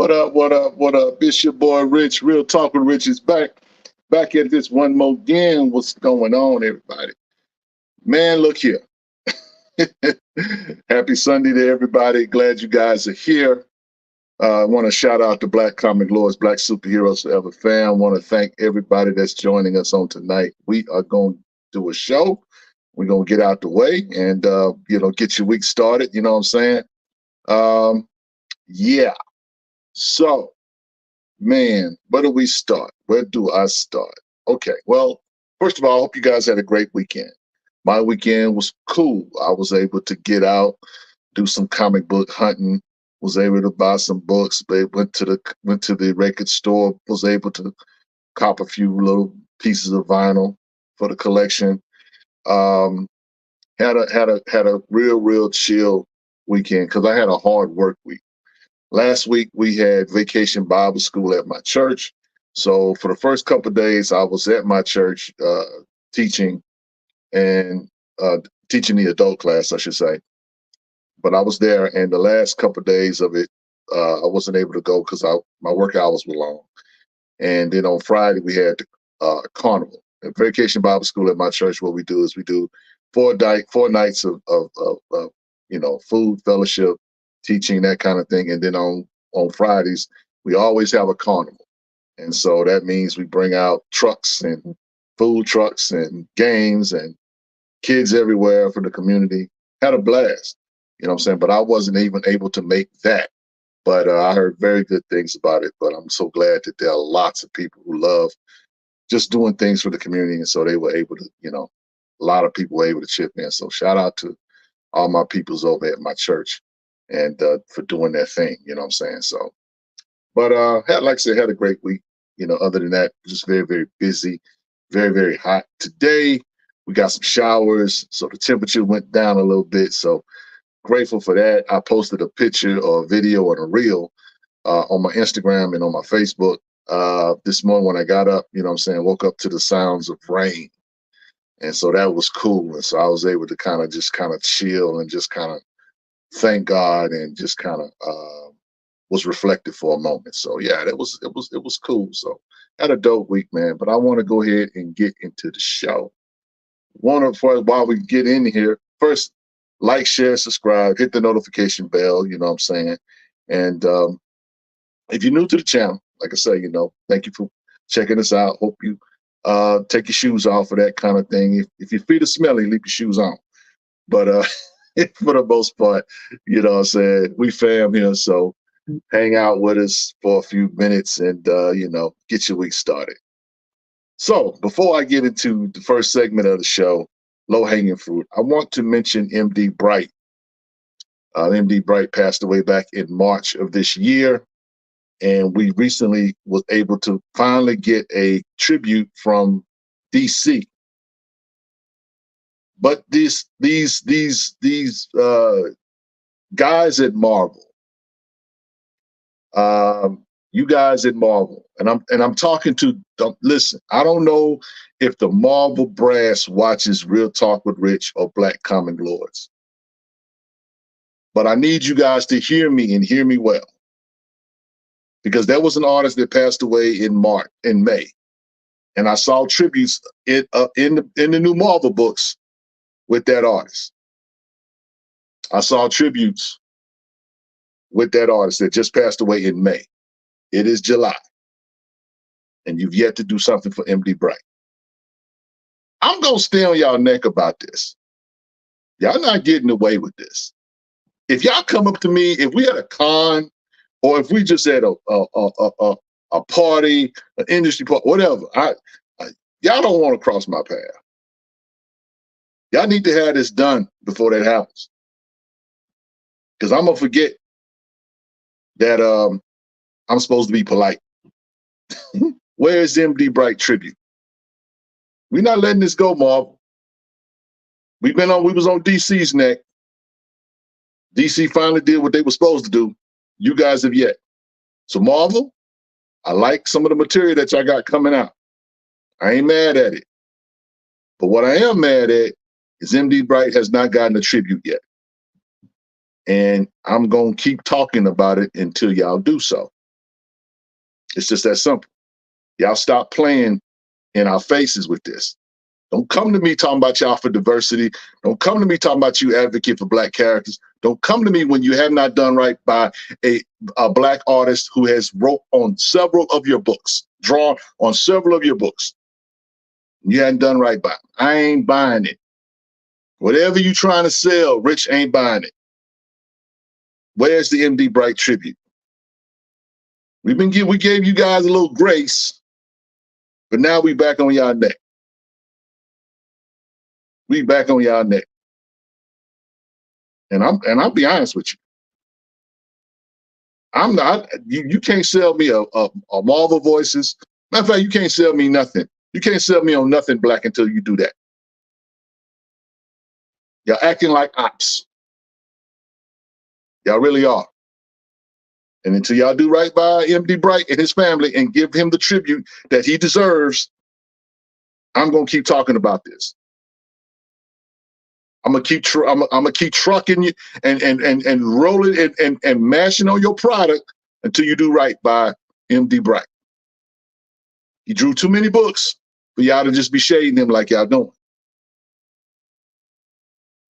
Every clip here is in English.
What up, what up, what up? It's your boy Rich. Real Talk with Rich is back. Back at this one more again. What's going on, everybody? Man, look here. Happy Sunday to everybody. Glad you guys are here. I want to shout out to Black Comic Lords, Black Superheroes Forever fam. I want to thank everybody that's joining us on tonight. We are going to do a show. We're going to get out the way and, get your week started. You know what I'm saying? Yeah. So, man, where do we start? Where do I start? Okay, well, first of all, I hope you guys had a great weekend. My weekend was cool. I was able to get out, do some comic book hunting, was able to buy some books, but went to the record store, was able to cop a few little pieces of vinyl for the collection. Had a real chill weekend because I had a hard work week. Last week, we had Vacation Bible School at my church. So for the first couple of days, I was at my church teaching and teaching the adult class, I should say. But I was there, and the last couple of days of it, I wasn't able to go because my work hours were long. And then on Friday, we had the carnival. At Vacation Bible School at my church, what we do is we do four nights of food, fellowship, teaching, that kind of thing. And then on Fridays, we always have a carnival. And so that means we bring out trucks and food trucks and games and kids everywhere from the community. Had a blast, you know what I'm saying? But I wasn't even able to make that. But I heard very good things about it. But I'm so glad that there are lots of people who love just doing things for the community. And so they were able to, a lot of people were able to chip in. So shout out to all my peoples over at my church and for doing their thing, you know what I'm saying? So, but like I said, had a great week. Other than that, just very, very busy, very, very hot. Today, we got some showers, so the temperature went down a little bit. So grateful for that. I posted a picture or a video or a reel on my Instagram and on my Facebook this morning when I got up, you know what I'm saying, woke up to the sounds of rain. And so that was cool. And so I was able to kind of chill and just kind of thank God and just kind of was reflective for a moment. So yeah, it was cool. So had a dope week, man. But I want to go ahead and get into the show. While we get in here, first like, share, subscribe, hit the notification bell, you know what I'm saying? And if you're new to the channel, like I say, thank you for checking us out. Hope you take your shoes off for that kind of thing. If your feet are smelly, leave your shoes on. But for the most part, you know what I'm saying, we fam here, so hang out with us for a few minutes and, get your week started. So before I get into the first segment of the show, low-hanging fruit, I want to mention MD Bright. MD Bright passed away back in March of this year, and we recently was able to finally get a tribute from DC. But these guys at Marvel, you guys at Marvel, and I'm talking to listen. I don't know if the Marvel brass watches Real Talk with Rich or Black Comic Lords, but I need you guys to hear me and hear me well, because there was an artist that passed away in May, and I saw tributes in the new Marvel books with that artist. I saw tributes with that artist that just passed away in May. It is July, and you've yet to do something for MD Bright. I'm going to stay on y'all neck about this. Y'all not getting away with this. If y'all come up to me, if we at a con, or if we just at a party, an industry party, whatever, y'all don't want to cross my path. Y'all need to have this done before that happens. Because I'm going to forget that I'm supposed to be polite. Where is MD Bright tribute? We're not letting this go, Marvel. We was on DC's neck. DC finally did what they were supposed to do. You guys have yet. So Marvel, I like some of the material that y'all got coming out. I ain't mad at it. But what I am mad at is MD Bright has not gotten a tribute yet. And I'm going to keep talking about it until y'all do so. It's just that simple. Y'all stop playing in our faces with this. Don't come to me talking about y'all for diversity. Don't come to me talking about you advocate for Black characters. Don't come to me when you have not done right by a Black artist who has wrote on several of your books, drawn on several of your books. You hadn't done right by it. I ain't buying it. Whatever you trying to sell, Rich ain't buying it. Where's the MD Bright tribute? We gave you guys a little grace, but now we back on y'all neck. We back on y'all neck. And I'll be honest with you. I'm not, you can't sell me a Marvel Voices. Matter of fact, you can't sell me nothing. You can't sell me on nothing Black until you do that. Y'all acting like ops. Y'all really are. And until y'all do right by MD Bright and his family and give him the tribute that he deserves, I'm gonna keep talking about this. I'm gonna keep trucking you and rolling and mashing on your product until you do right by MD Bright. He drew too many books for y'all to just be shading him like y'all doing.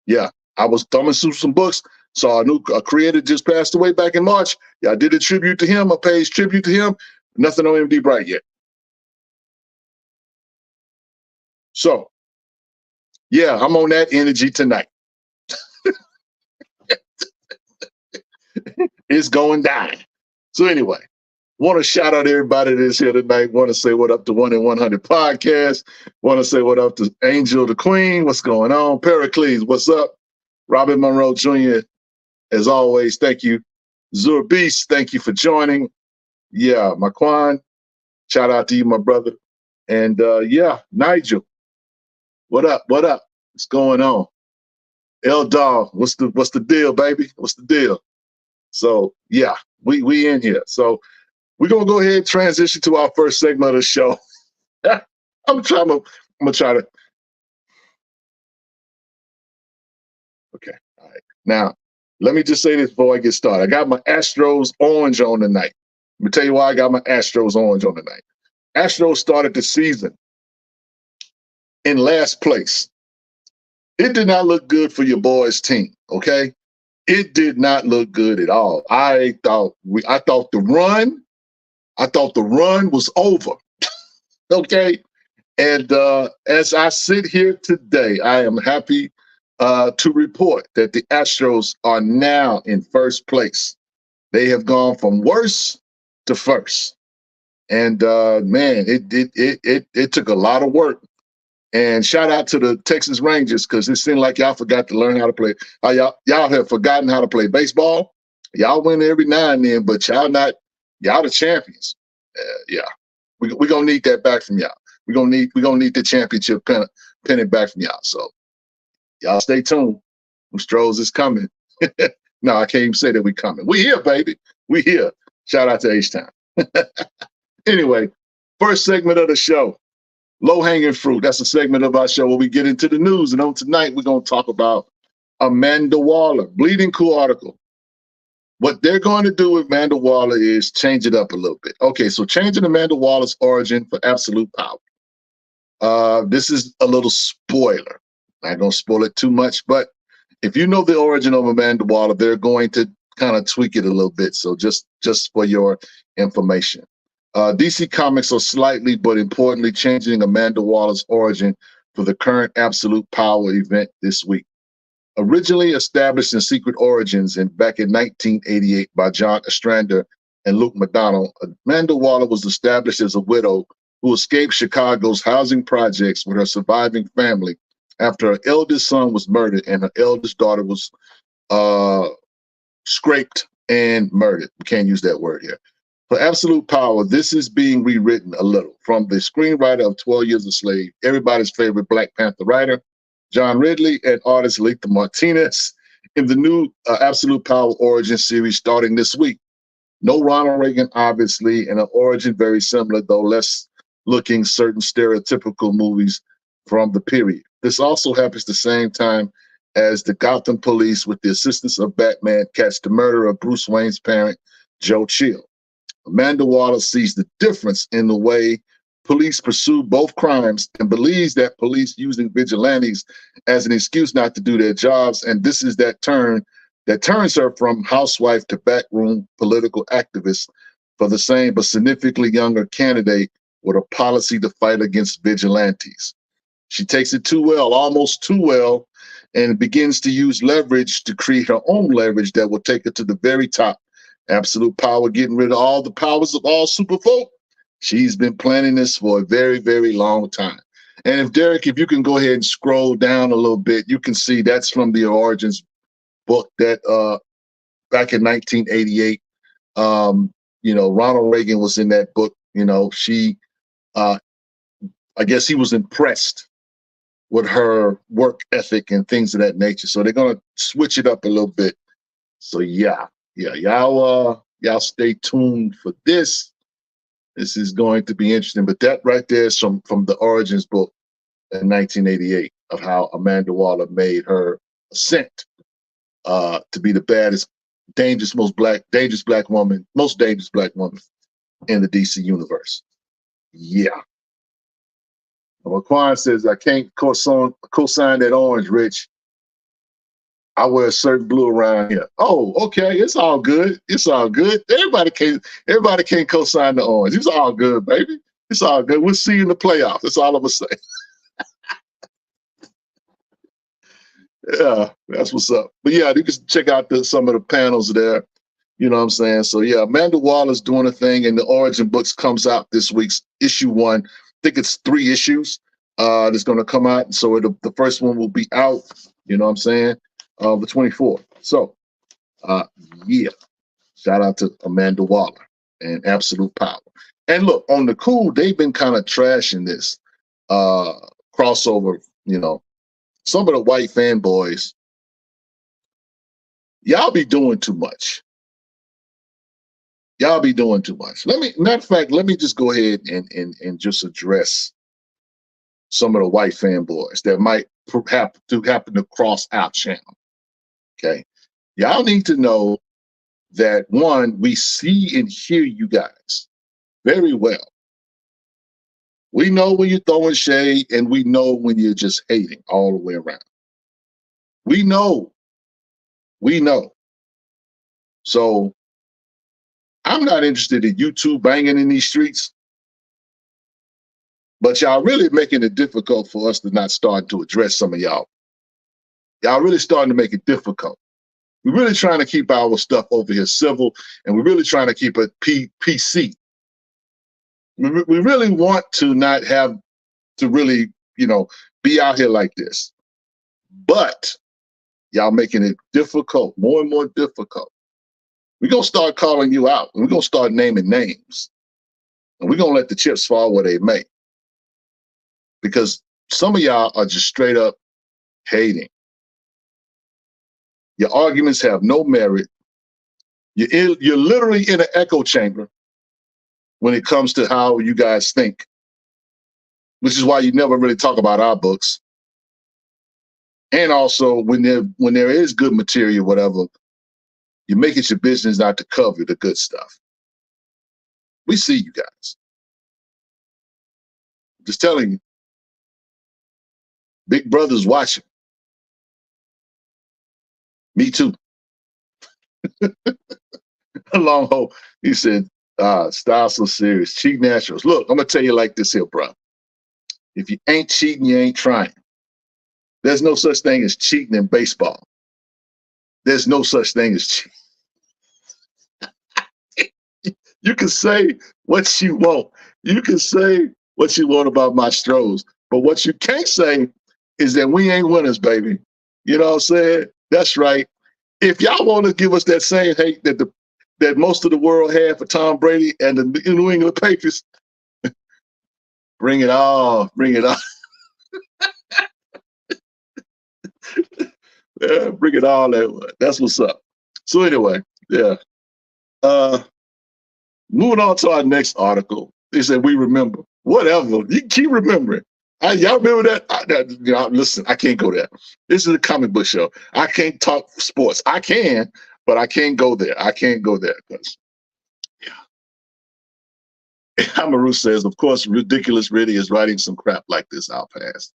Yeah, I was thumbing through some books, saw a creator just passed away back in March. Y'all did a tribute to him, a page tribute to him. Nothing on MD Bright yet. So, yeah, I'm on that energy tonight. It's going down. So anyway, want to shout out everybody that's here tonight. Want to say what up to 1 in 100 podcast. Want to say what up to Angel the Queen. What's going on? Pericles, what's up? Robert Monroe Jr., as always, thank you. Zur Beast, thank you for joining. Yeah, Maquan, shout out to you, my brother. And yeah, Nigel, what up? What up? What's going on? L Dog, what's the deal, baby? What's the deal? So yeah, we in here. So we're gonna go ahead and transition to our first segment of the show. I'm gonna try to. Okay, all right. Now, let me just say this before I get started. I got my Astros orange on tonight. Let me tell you why I got my Astros orange on tonight. Astros started the season in last place. It did not look good for your boys' team, okay? It did not look good at all. I thought the run was over, okay? And as I sit here today, I am happy to report that the Astros are now in first place. They have gone from worst to first. And man, it took a lot of work. And shout out to the Texas Rangers, because it seemed like y'all forgot to learn how to play. Y'all have forgotten how to play baseball. Y'all win every now and then, but y'all the champions. Yeah, we're gonna need that back from y'all. We're gonna need the championship pennant back from y'all. So y'all stay tuned. Stros is coming. No, I can't even say that we coming. We here, baby. We here. Shout out to H-Town. Anyway, first segment of the show, low-hanging fruit. That's a segment of our show where we get into the news. And on tonight, we're going to talk about Amanda Waller, Bleeding Cool article. What they're going to do with Amanda Waller is change it up a little bit. Okay, so changing Amanda Waller's origin for absolute power. This is a little spoiler. I'm not going to spoil it too much, but if you know the origin of Amanda Waller, they're going to kind of tweak it a little bit. So just for your information. DC Comics are slightly but importantly changing Amanda Waller's origin for the current Absolute Power event this week. Originally established in Secret Origins back in 1988 by John Ostrander and Luke McDonnell, Amanda Waller was established as a widow who escaped Chicago's housing projects with her surviving family after her eldest son was murdered and her eldest daughter was scraped and murdered. We can't use that word here. For Absolute Power, this is being rewritten a little from the screenwriter of 12 Years a Slave, everybody's favorite Black Panther writer, John Ridley, and artist Letha Martinez, in the new Absolute Power origin series starting this week. No Ronald Reagan, obviously, and an origin very similar, though less looking certain stereotypical movies from the period. This also happens the same time as the Gotham police, with the assistance of Batman, catch the murder of Bruce Wayne's parent, Joe Chill. Amanda Waller sees the difference in the way police pursue both crimes and believes that police using vigilantes as an excuse not to do their jobs. And this is that turns her from housewife to backroom political activist for the same but significantly younger candidate with a policy to fight against vigilantes. She takes it too well, almost too well, and begins to use leverage to create her own leverage that will take her to the very top. Absolute power, getting rid of all the powers of all super folk. She's been planning this for a very, very long time. And if Derek, if you can go ahead and scroll down a little bit, you can see that's from the Origins book that back in 1988. Ronald Reagan was in that book. I guess he was impressed with her work ethic and things of that nature. So they're gonna switch it up a little bit. So y'all stay tuned for this. This is going to be interesting. But that right there is from the Origins book in 1988 of how Amanda Waller made her ascent to be the baddest, most dangerous black woman in the DC universe. Yeah. Quan says, I can't co-sign that orange, Rich. I wear a certain blue around here. Oh, okay. It's all good. It's all good. Everybody can't co-sign the orange. It's all good, baby. It's all good. We'll see you in the playoffs. That's all I'm gonna say. Yeah, that's what's up. But yeah, you can check out some of the panels there. You know what I'm saying? So yeah, Amanda Waller's doing a thing, and the Origin Books comes out this week's issue 1. I think it's 3 issues that's going to come out. So the first one will be out. You know what I'm saying? The 24th. So yeah, shout out to Amanda Waller and Absolute Power. And look, on the cool, they've been kind of trashing this crossover. Some of the white fanboys, y'all be doing too much. Y'all be doing too much. Matter of fact, let me just go ahead and just address some of the white fanboys that might happen to cross our channel. Okay. Y'all need to know that, one, we see and hear you guys very well. We know when you're throwing shade, and we know when you're just hating all the way around. We know. So I'm not interested in YouTube banging in these streets, but y'all really making it difficult for us to not start to address some of y'all. Y'all really starting to make it difficult. We're really trying to keep our stuff over here civil, and we're really trying to keep it PC. We really want to not have to really, be out here like this. But y'all making it difficult, more and more difficult. We're going to start calling you out, and we're going to start naming names. And we're going to let the chips fall where they may. Because some of y'all are just straight up hating. Your arguments have no merit. You're literally in an echo chamber when it comes to how you guys think, which is why you never really talk about our books. And also, when there is good material, whatever, you make it your business not to cover the good stuff. We see you guys. Just telling you, Big Brother's watching. Me too. Long hope. He said, style so serious. Cheat naturals. Look, I'm going to tell you like this here, bro. If you ain't cheating, you ain't trying. There's no such thing as cheating in baseball. There's no such thing as cheating. You can say what you want. You can say what you want about my Stros. But what you can't say is that we ain't winners, baby. You know what I'm saying? That's right. If y'all want to give us that same hate that most of the world had for Tom Brady and the New England Patriots, bring it on. Bring it on. Yeah, bring it all that way. That's what's up. So anyway, yeah. Moving on to our next article. They said we remember. Whatever. You keep remembering. Y'all remember that? Listen, I can't go there. This is a comic book show. I can't talk sports. I can, but I can't go there. I can't go there because, yeah. Amaru says, of course, ridiculous really is writing some crap like this. I'll pass.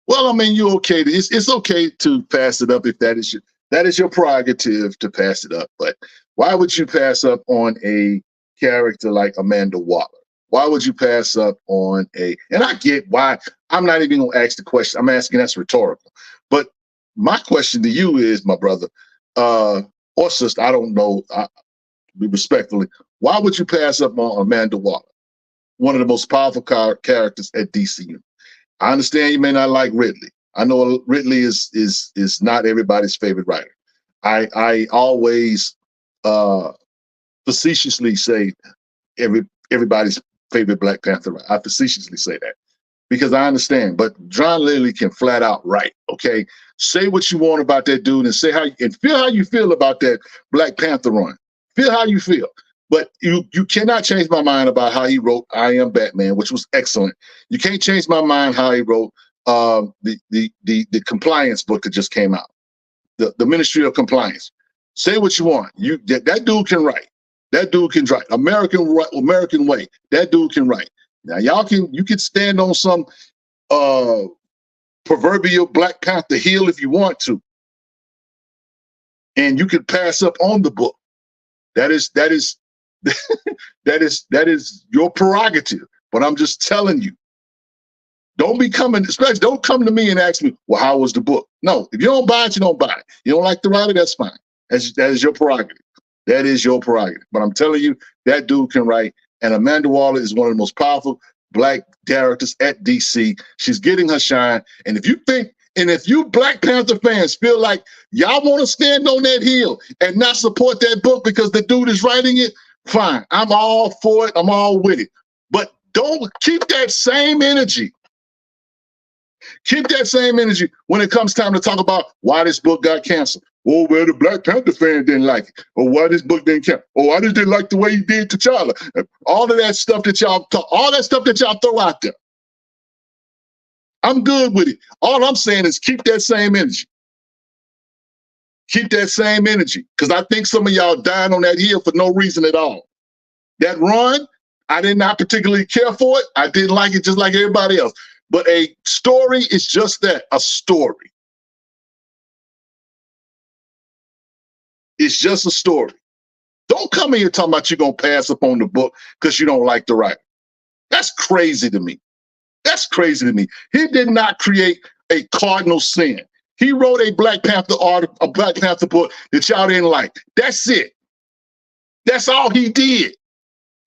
Well, I mean, you're okay. It's okay to pass it up if that is your prerogative to pass it up. But why would you pass up on a character like Amanda Waller? Why would you pass up on a? And I get why. I'm not even gonna ask the question. I'm asking that's rhetorical. But my question to you is, my brother, or sister, I don't know. Respectfully, why would you pass up on Amanda Waller, one of the most powerful characters at DCU? I understand you may not like Ridley. I know Ridley is not everybody's favorite writer. I always facetiously say everybody's favorite Black Panther writer. I facetiously say that because I understand. But John Lilly can flat out write. Okay, say what you want about that dude and say feel how you feel about that Black Panther run. Feel how you feel. But you cannot change my mind about how he wrote I Am Batman, which was excellent. You can't change my mind how he wrote the compliance book that just came out, the Ministry of Compliance. Say what you want. That dude can write. That dude can write. American way. That dude can write. Now you can stand on some proverbial Black Panther hill if you want to, and you can pass up on the book. That is that is your prerogative. But I'm just telling you, don't come to me and ask me, well, how was the book? No, if you don't buy it, you don't buy it. You don't like the writer, that's fine. That is your prerogative. That is your prerogative. But I'm telling you, that dude can write. And Amanda Waller is one of the most powerful Black characters at DC. She's getting her shine. And if you Black Panther fans feel like y'all want to stand on that hill and not support that book because the dude is writing it, fine. I'm all for it. I'm all with it. But don't keep that same energy. Keep that same energy when it comes time to talk about why this book got canceled. Oh, well, the Black Panther fan didn't like it. Or why this book didn't count. Oh, I just didn't like the way he did T'Challa. All of that stuff that y'all throw out there. I'm good with it. All I'm saying is keep that same energy. Keep that same energy. Because I think some of y'all dying on that hill for no reason at all. That run, I did not particularly care for it. I didn't like it just like everybody else. But a story is just that, a story. It's just a story. Don't come in here talking about you're going to pass up on the book because you don't like the writer. That's crazy to me. That's crazy to me. He did not create a cardinal sin. He wrote a Black Panther book that y'all didn't like. That's it. That's all he did.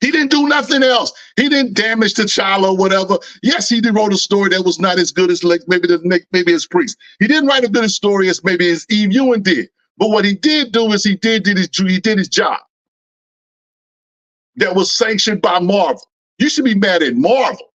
He didn't do nothing else. He didn't damage T'Challa or whatever. Yes, he did wrote a story that was not as good as maybe his priest. He didn't write a good story as maybe as Eve Ewing did. But what he did do is he did his job. That was sanctioned by Marvel. You should be mad at Marvel.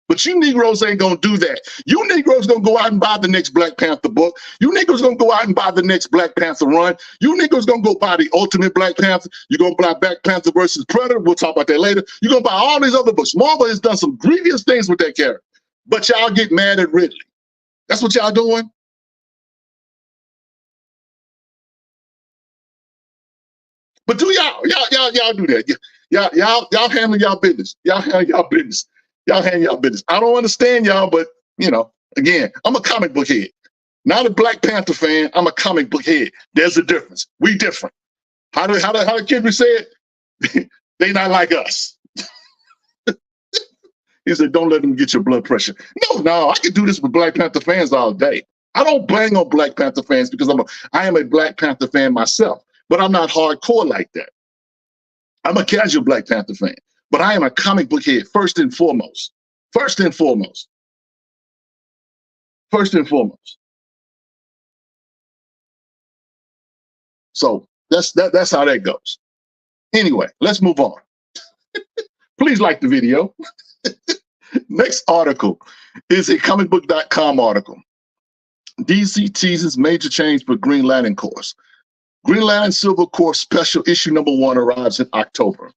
But you Negroes ain't going to do that. You Negroes going to go out and buy the next Black Panther book. You Negroes going to go out and buy the next Black Panther run. You Negroes going to go buy the Ultimate Black Panther. You're going to buy Black Panther versus Predator. We'll talk about that later. You're going to buy all these other books. Marvel has done some grievous things with that character. But y'all get mad at Ridley. That's what y'all doing? But do y'all do that? Y'all handle y'all business. Y'all handle y'all business. Y'all handle y'all business. I don't understand y'all, but again, I'm a comic book head, not a Black Panther fan. I'm a comic book head. There's a difference. We different. How the kid say it? They not like us. He said, "Don't let them get your blood pressure." No, I can do this with Black Panther fans all day. I don't bang on Black Panther fans because I am a Black Panther fan myself. But I'm not hardcore like that. I'm a casual Black Panther fan, but I am a comic book head first and foremost. First and foremost. First and foremost. So that's how that goes. Anyway, let's move on. Please like the video. Next article is a comicbook.com article. DC teases major change for Green Lantern Corps. Green Lantern Silver Corps Special Issue #1 arrives in October.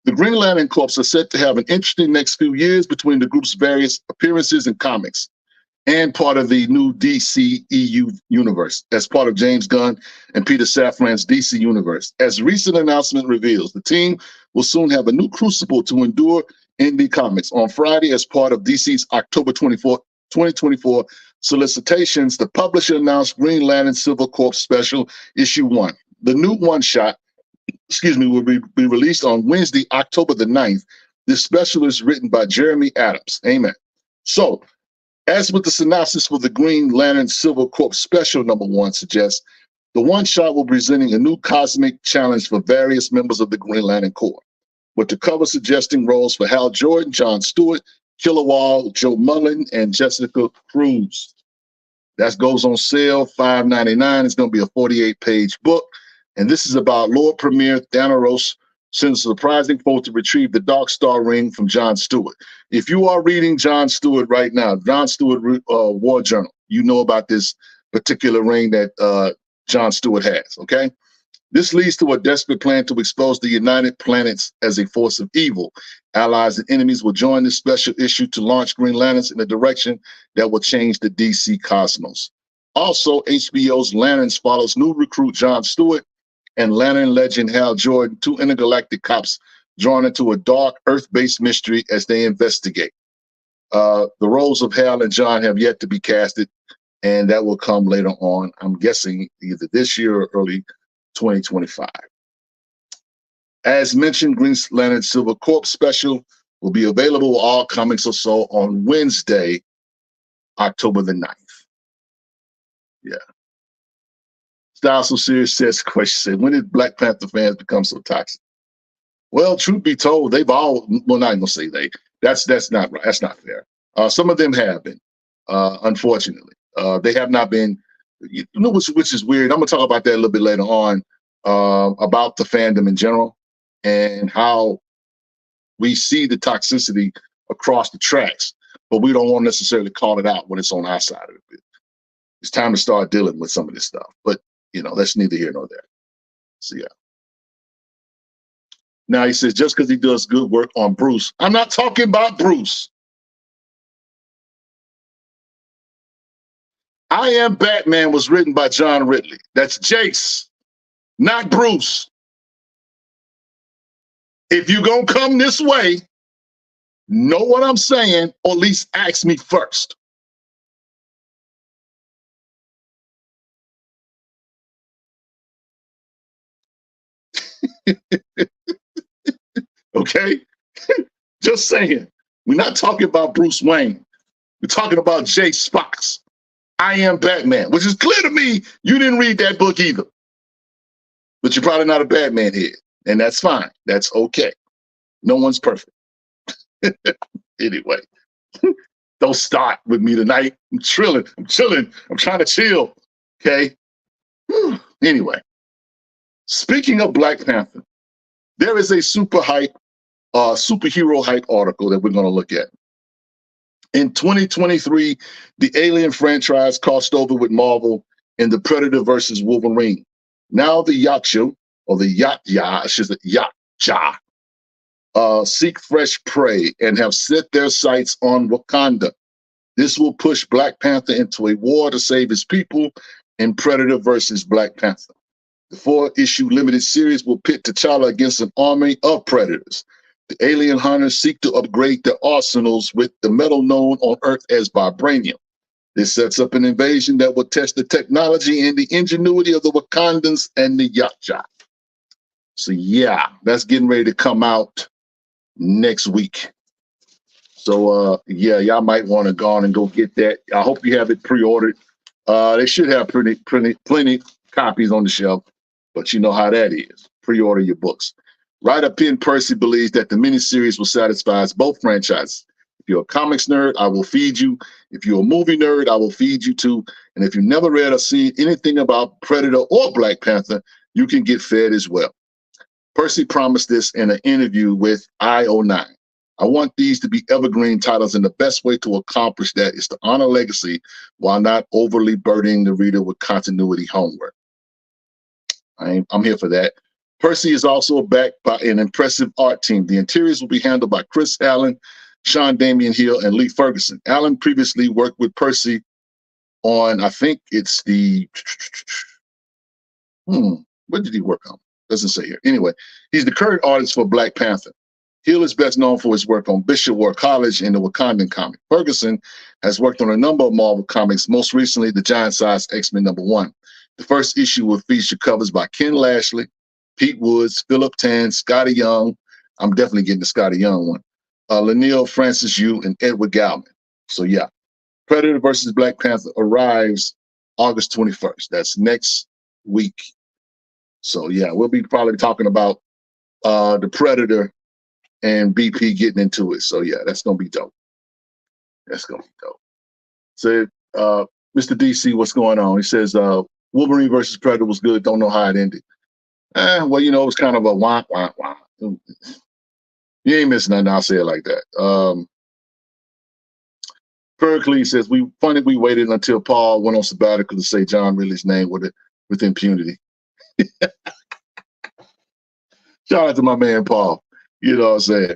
The Green Lantern Corps are set to have an interesting next few years between the group's various appearances in comics and part of the new DCEU universe as part of James Gunn and Peter Safran's DC universe. As recent announcement reveals, the team will soon have a new crucible to endure in the comics. On Friday, as part of DC's October 24th, 2024 solicitations, the publisher announced Green Lantern Silver Corps Special Issue 1. The new one-shot, will be released on Wednesday, October the 9th. This special is written by Jeremy Adams. Amen. So, as with the synopsis for the Green Lantern Silver Corps Special number 1 suggests, the one-shot will be presenting a new cosmic challenge for various members of the Green Lantern Corps, with the cover suggesting roles for Hal Jordan, John Stewart, Kilowog, Joe Mullen, and Jessica Cruz. That goes on sale, $5.99. It's going to be a 48-page book. And this is about Lord Premier Thanatos sends a surprising foe to retrieve the Dark Star Ring from John Stewart. If you are reading John Stewart right now, John Stewart War Journal, you know about this particular ring that John Stewart has, okay? This leads to a desperate plan to expose the United Planets as a force of evil. Allies and enemies will join this special issue to launch Green Lanterns in a direction that will change the DC cosmos. Also, HBO's Lanterns follows new recruit John Stewart and Lantern legend Hal Jordan, 2 intergalactic cops drawn into a dark Earth-based mystery as they investigate. The roles of Hal and John have yet to be casted, and that will come later on, I'm guessing either this year or early 2025. As mentioned, Green Lantern Silver Corps Special will be available with all comics or so on Wednesday, October the 9th. Yeah. Styles So Serious says, question said, when did Black Panther fans become so toxic? Well, truth be told, they've all, well, not gonna say they, that's not right. That's not fair. Some of them have been, unfortunately. They have not been, you know, which is weird. I'm gonna talk about that a little bit later on, about the fandom in general and how we see the toxicity across the tracks, but we don't want to necessarily call it out when it's on our side of it. It's time to start dealing with some of this stuff, but you know, that's neither here nor there. So yeah. Now he says, just because he does good work on Bruce. I'm not talking about Bruce. I Am Batman was written by John Ridley. That's Jace, not Bruce. If you're going to come this way, know what I'm saying, or at least ask me first. Okay? Just saying. We're not talking about Bruce Wayne. We're talking about Jace Fox. I Am Batman, which is clear to me you didn't read that book either. But you're probably not a Batman head, and that's fine. That's okay. No one's perfect. Anyway, don't start with me tonight. I'm chilling. I'm trying to chill. Okay? Anyway, speaking of Black Panther, there is a superhero hype article that we're going to look at. In 2023, the Alien franchise crossed over with Marvel in the Predator versus Wolverine. Now the Yaksha, or the Yaksha, seek fresh prey and have set their sights on Wakanda. This will push Black Panther into a war to save his people in Predator versus Black Panther. The 4-issue limited series will pit T'Challa against an army of predators. The alien hunters seek to upgrade their arsenals with the metal known on Earth as vibranium. This sets up an invasion that will test the technology and the ingenuity of the Wakandans and the Yaksha. So yeah, that's getting ready to come out next week. So yeah, y'all might want to go on and go get that. I hope you have it pre-ordered. They should have plenty copies on the shelf, but you know how that is. Pre-order your books. Writer Penn Percy believes that the miniseries will satisfy both franchises. If you're a comics nerd, I will feed you. If you're a movie nerd, I will feed you too. And if you never read or seen anything about Predator or Black Panther, you can get fed as well. Percy promised this in an interview with IO9. I want these to be evergreen titles, and the best way to accomplish that is to honor legacy while not overly burdening the reader with continuity homework. I'm here for that. Percy is also backed by an impressive art team. The interiors will be handled by Chris Allen, Sean Damian Hill, and Lee Ferguson. Allen previously worked with Percy on, I think it's the, what did he work on? Doesn't say here. Anyway, he's the current artist for Black Panther. Hill is best known for his work on Bishop War College and the Wakandan comic. Ferguson has worked on a number of Marvel comics, most recently the giant-sized X-Men #1. The first issue will feature covers by Ken Lashley, Pete Woods, Philip Tan, Scotty Young. I'm definitely getting the Scotty Young one. Leinil Francis Yu and Edward Galman. So yeah, Predator versus Black Panther arrives August 21st. That's next week. So yeah, we'll be probably talking about the Predator and BP getting into it. So yeah, that's gonna be dope. That's gonna be dope. So Mr. DC, what's going on? He says Wolverine versus Predator was good. Don't know how it ended. Well, you know, it was kind of a wah, wah, wah. You ain't missing nothing. I'll say it like that. Pericles says we waited until Paul went on sabbatical to say John Ridley's name with impunity. Shout out to my man Paul. You know what I'm saying?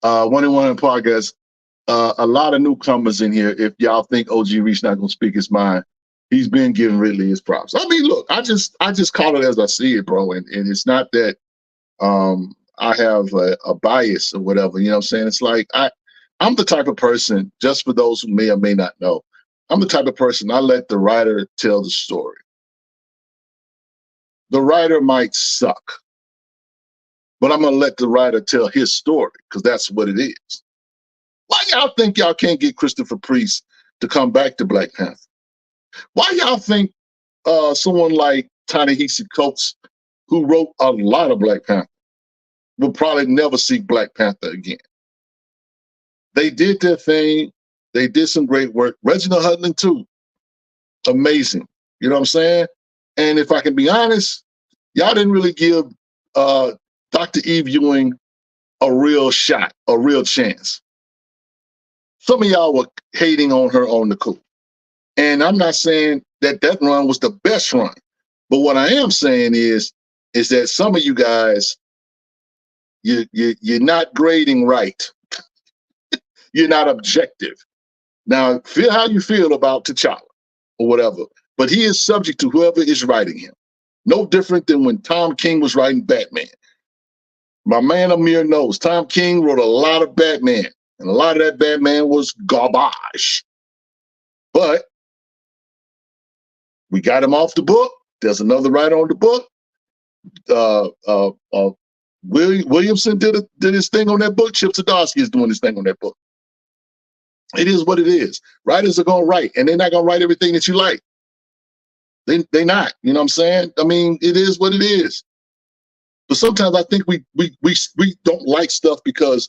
1-in-1 in progress. A lot of newcomers in here. If y'all think OG Reach not gonna speak his mind, he's been giving Ridley his props. I mean, look, I just call it as I see it, bro. And it's not that I have a bias or whatever. You know what I'm saying? It's like I'm the type of person, just for those who may or may not know, I'm the type of person I let the writer tell the story. The writer might suck, but I'm gonna let the writer tell his story because that's what it is. Why y'all think y'all can't get Christopher Priest to come back to Black Panther? Why y'all think someone like Ta-Nehisi Coates, who wrote a lot of Black Panther, will probably never see Black Panther again? They did their thing. They did some great work. Reginald Hudlin too. Amazing. You know what I'm saying? And if I can be honest, y'all didn't really give Dr. Eve Ewing a real shot, a real chance. Some of y'all were hating on her on the coup. And I'm not saying that run was the best run. But what I am saying is that some of you guys, you're not grading right. You're not objective. Now, feel how you feel about T'Challa or whatever, but he is subject to whoever is writing him. No different than when Tom King was writing Batman. My man Amir knows Tom King wrote a lot of Batman, and a lot of that Batman was garbage. But we got him off the book. There's another writer on the book. Williamson did his thing on that book. Chip Zdarsky is doing his thing on that book. It is what it is. Writers are going to write, and they're not going to write everything that you like. They're not. You know what I'm saying? I mean, it is what it is. But sometimes I think we don't like stuff because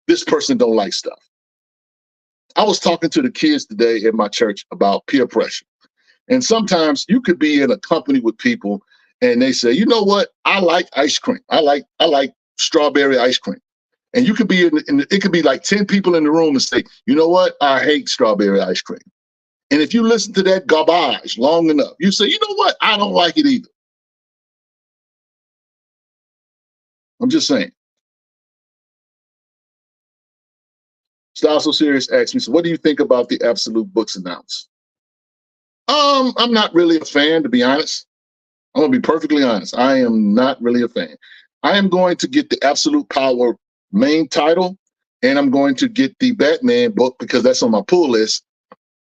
this person don't like stuff. I was talking to the kids today at my church about peer pressure. And sometimes you could be in a company with people and they say, you know what? I like ice cream. I like strawberry ice cream. And you could be it could be like 10 people in the room and say, you know what? I hate strawberry ice cream. And if you listen to that garbage long enough, you say, you know what? I don't like it either. I'm just saying. Style So Serious asked me, so what do you think about the Absolute Books announced? I'm not really a fan, to be honest. I'm gonna be perfectly honest. I am not really a fan. I am going to get the Absolute Power main title, and I'm going to get the Batman book because that's on my pull list,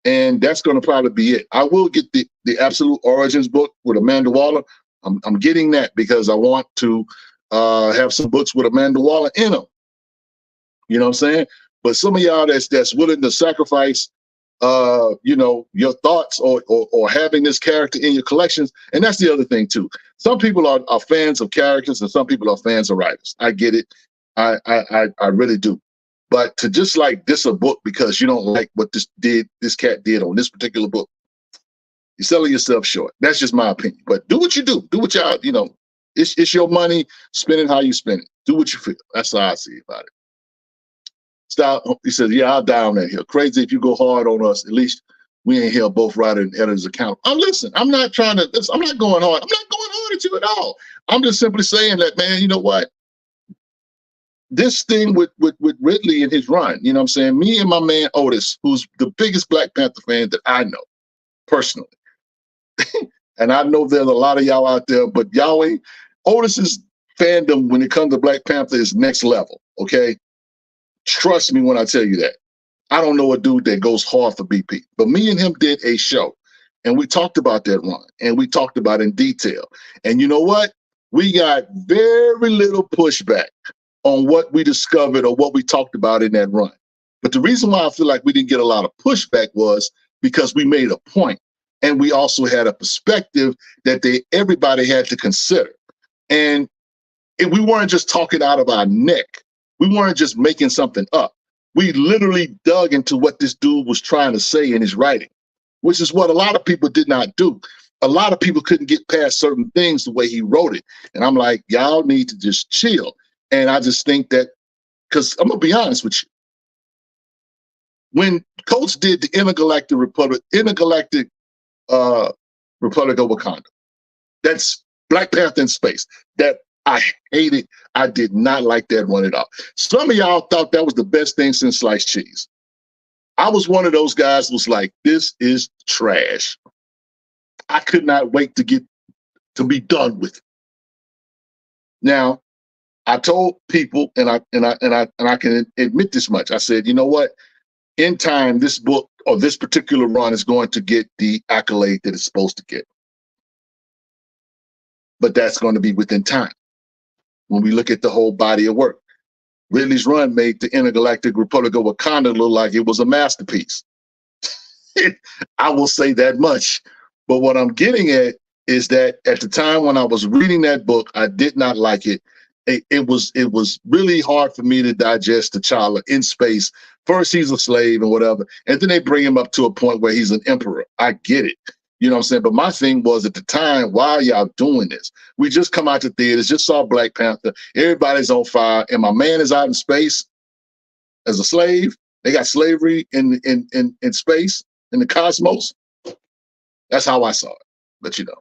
and that's going to probably be it. I will get the Absolute Origins book with Amanda Waller. I'm getting that because I want to have some books with Amanda Waller in them. You know what I'm saying? But some of y'all that's willing to sacrifice your thoughts or having this character in your collections. And that's the other thing too. Some people are fans of characters and some people are fans of writers. I get it. I really do. But to just like diss a book because you don't like what this cat did on this particular book, you're selling yourself short. That's just my opinion. But do what you do. Do what y'all, it's your money. Spend it how you spend it. Do what you feel. That's how I see about it. Style, he says, yeah, I'll die on that hill. Crazy if you go hard on us. At least we ain't held both writer and editor's account. Listen, I'm not going hard. I'm not going hard at you at all. I'm just simply saying that, man, you know what? This thing with Ridley and his run, you know what I'm saying? Me and my man Otis, who's the biggest Black Panther fan that I know personally. And I know there's a lot of y'all out there, but y'all ain't. Otis's fandom when it comes to Black Panther is next level, okay? Trust me when I tell you that. I don't know a dude that goes hard for BP, but me and him did a show and we talked about that run and we talked about it in detail. And you know what? We got very little pushback on what we discovered or what we talked about in that run. But the reason why I feel like we didn't get a lot of pushback was because we made a point and we also had a perspective that everybody had to consider. And we weren't just talking out of our neck. We weren't just making something up. We literally dug into what this dude was trying to say in his writing, which is what a lot of people did not do. A lot of people couldn't get past certain things the way he wrote it. And I'm like, y'all need to just chill. And I just think that, because I'm going to be honest with you, when Coach did the Intergalactic Republic of Wakanda, that's Black Panther in space, that I hated. I did not like that one at all. Some of y'all thought that was the best thing since sliced cheese. I was one of those guys who was like, this is trash. I could not wait to be done with it. Now, I told people, and I can admit this much. I said, you know what? In time, this book or this particular run is going to get the accolade that it's supposed to get. But that's going to be within time. When we look at the whole body of work, Ridley's run made the Intergalactic Republic of Wakanda look like it was a masterpiece. I will say that much. But what I'm getting at is that at the time when I was reading that book, I did not like it. It was really hard for me to digest T'Challa in space. First, he's a slave and whatever. And then they bring him up to a point where he's an emperor. I get it. You know what I'm saying? But my thing was at the time, why are y'all doing this? We just come out to theaters, just saw Black Panther. Everybody's on fire. And my man is out in space as a slave. They got slavery in space, in the cosmos. That's how I saw it. But you know.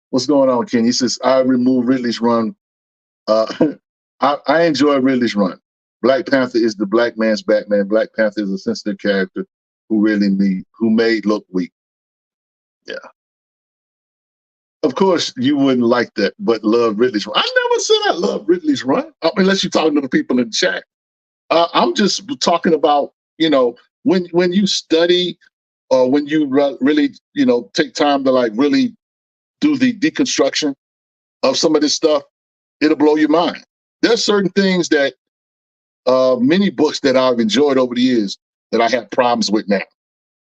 What's going on, Ken? He says, I removed Ridley's run. I enjoy Ridley's run. Black Panther is the black man's Batman. Black Panther is a sensitive character who made look weak. Yeah. Of course, you wouldn't like that, but love Ridley's run. I never said I love Ridley's run, unless you're talking to the people in the chat. I'm just talking about, you know, when you study or when you really, you know, take time to like really do the deconstruction of some of this stuff, it'll blow your mind. There's certain things that many books that I've enjoyed over the years that I have problems with now.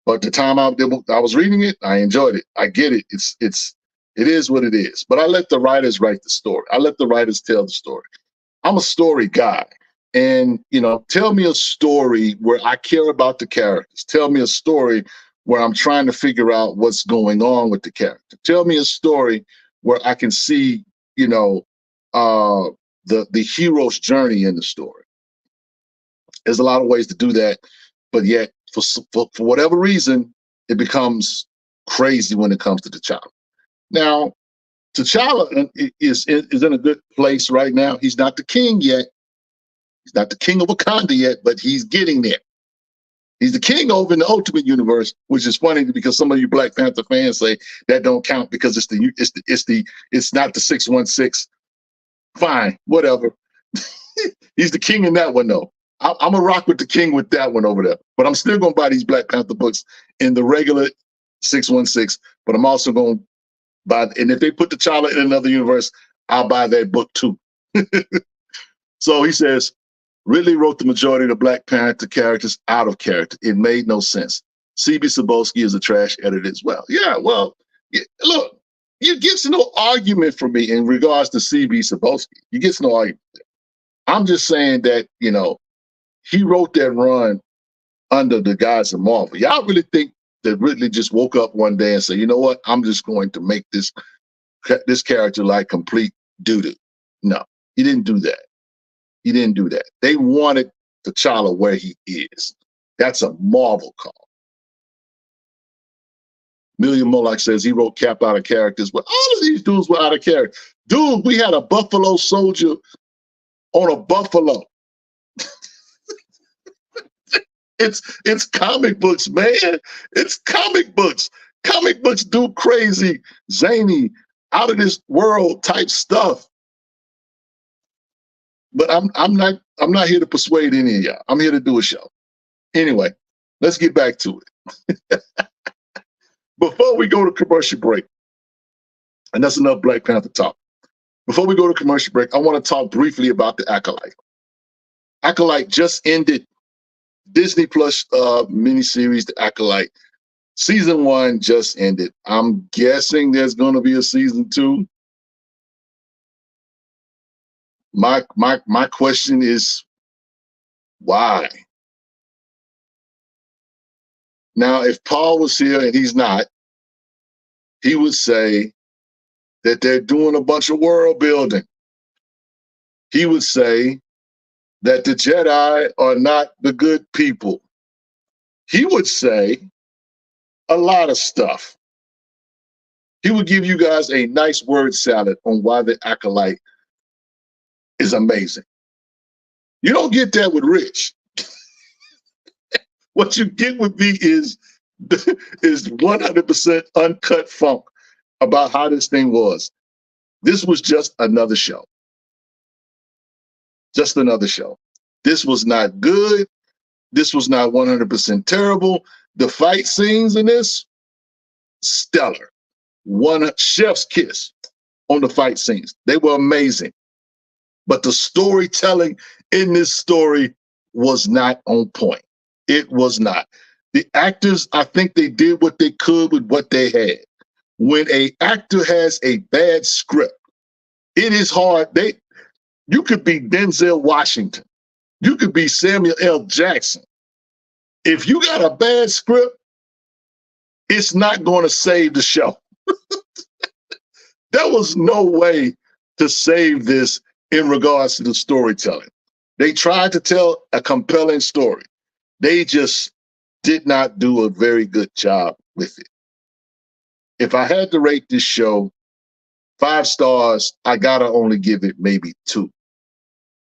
But the time I was reading it, I enjoyed it. I get it. It is what it is. But I let the writers write the story. I let the writers tell the story. I'm a story guy. And, you know, tell me a story where I care about the characters. Tell me a story where I'm trying to figure out what's going on with the character. Tell me a story where I can see, you know, the hero's journey in the story. There's a lot of ways to do that, but yet for whatever reason, it becomes crazy when it comes to T'Challa. Now, T'Challa is in a good place right now. He's not the king yet. He's not the king of Wakanda yet, but he's getting there. He's the king over in the Ultimate Universe, which is funny because some of you Black Panther fans say that don't count because it's not the 616. Fine, whatever. He's the king in that one though. I'm a rock with the king with that one over there. But I'm still gonna buy these Black Panther books in the regular 616. But I'm also gonna buy, and if they put T'Challa in another universe, I'll buy that book too. So he says, Ridley wrote the majority of the Black Panther characters out of character. It made no sense. C.B. Cebulski is a trash editor as well. Yeah, well, look, you get no argument from me in regards to C.B. Cebulski. You get no argument there. I'm just saying that, you know, he wrote that run under the guise of Marvel. Y'all really think that Ridley just woke up one day and said, you know what, I'm just going to make this character like complete doo-doo. No, he didn't do that. He didn't do that. They wanted T'Challa where he is. That's a Marvel call. Million Moloch says he wrote Cap out of characters, but all of these dudes were out of character. Dude, we had a Buffalo Soldier on a buffalo. It's comic books, man. It's comic books. Comic books do crazy, zany, out of this world type stuff. But I'm I'm not here to persuade any of y'all. I'm here to do a show. Anyway, let's get back to it. Before we go to commercial break, and that's enough Black Panther talk. Before we go to commercial break, I want to talk briefly about the Acolyte. Acolyte just ended. Disney Plus miniseries, The Acolyte. Season 1 just ended. I'm guessing there's going to be a season 2. My question is why? Now, if Paul was here and he's not, he would say that they're doing a bunch of world building. He would say that the Jedi are not the good people. He would say a lot of stuff. He would give you guys a nice word salad on why the Acolyte is amazing. You don't get that with Rich. What you get with me is 100% uncut funk about how this thing was. This was just another show. Just another show. This was not good. This was not 100% terrible. The fight scenes in this, stellar. One chef's kiss on the fight scenes. They were amazing. But the storytelling in this story was not on point. It was not. The actors, I think they did what they could with what they had. When an actor has a bad script, it is hard. You could be Denzel Washington. You could be Samuel L. Jackson. If you got a bad script, it's not going to save the show. There was no way to save this in regards to the storytelling. They tried to tell a compelling story. They just did not do a very good job with it. If I had to rate this show 5 stars, I gotta only give it maybe 2,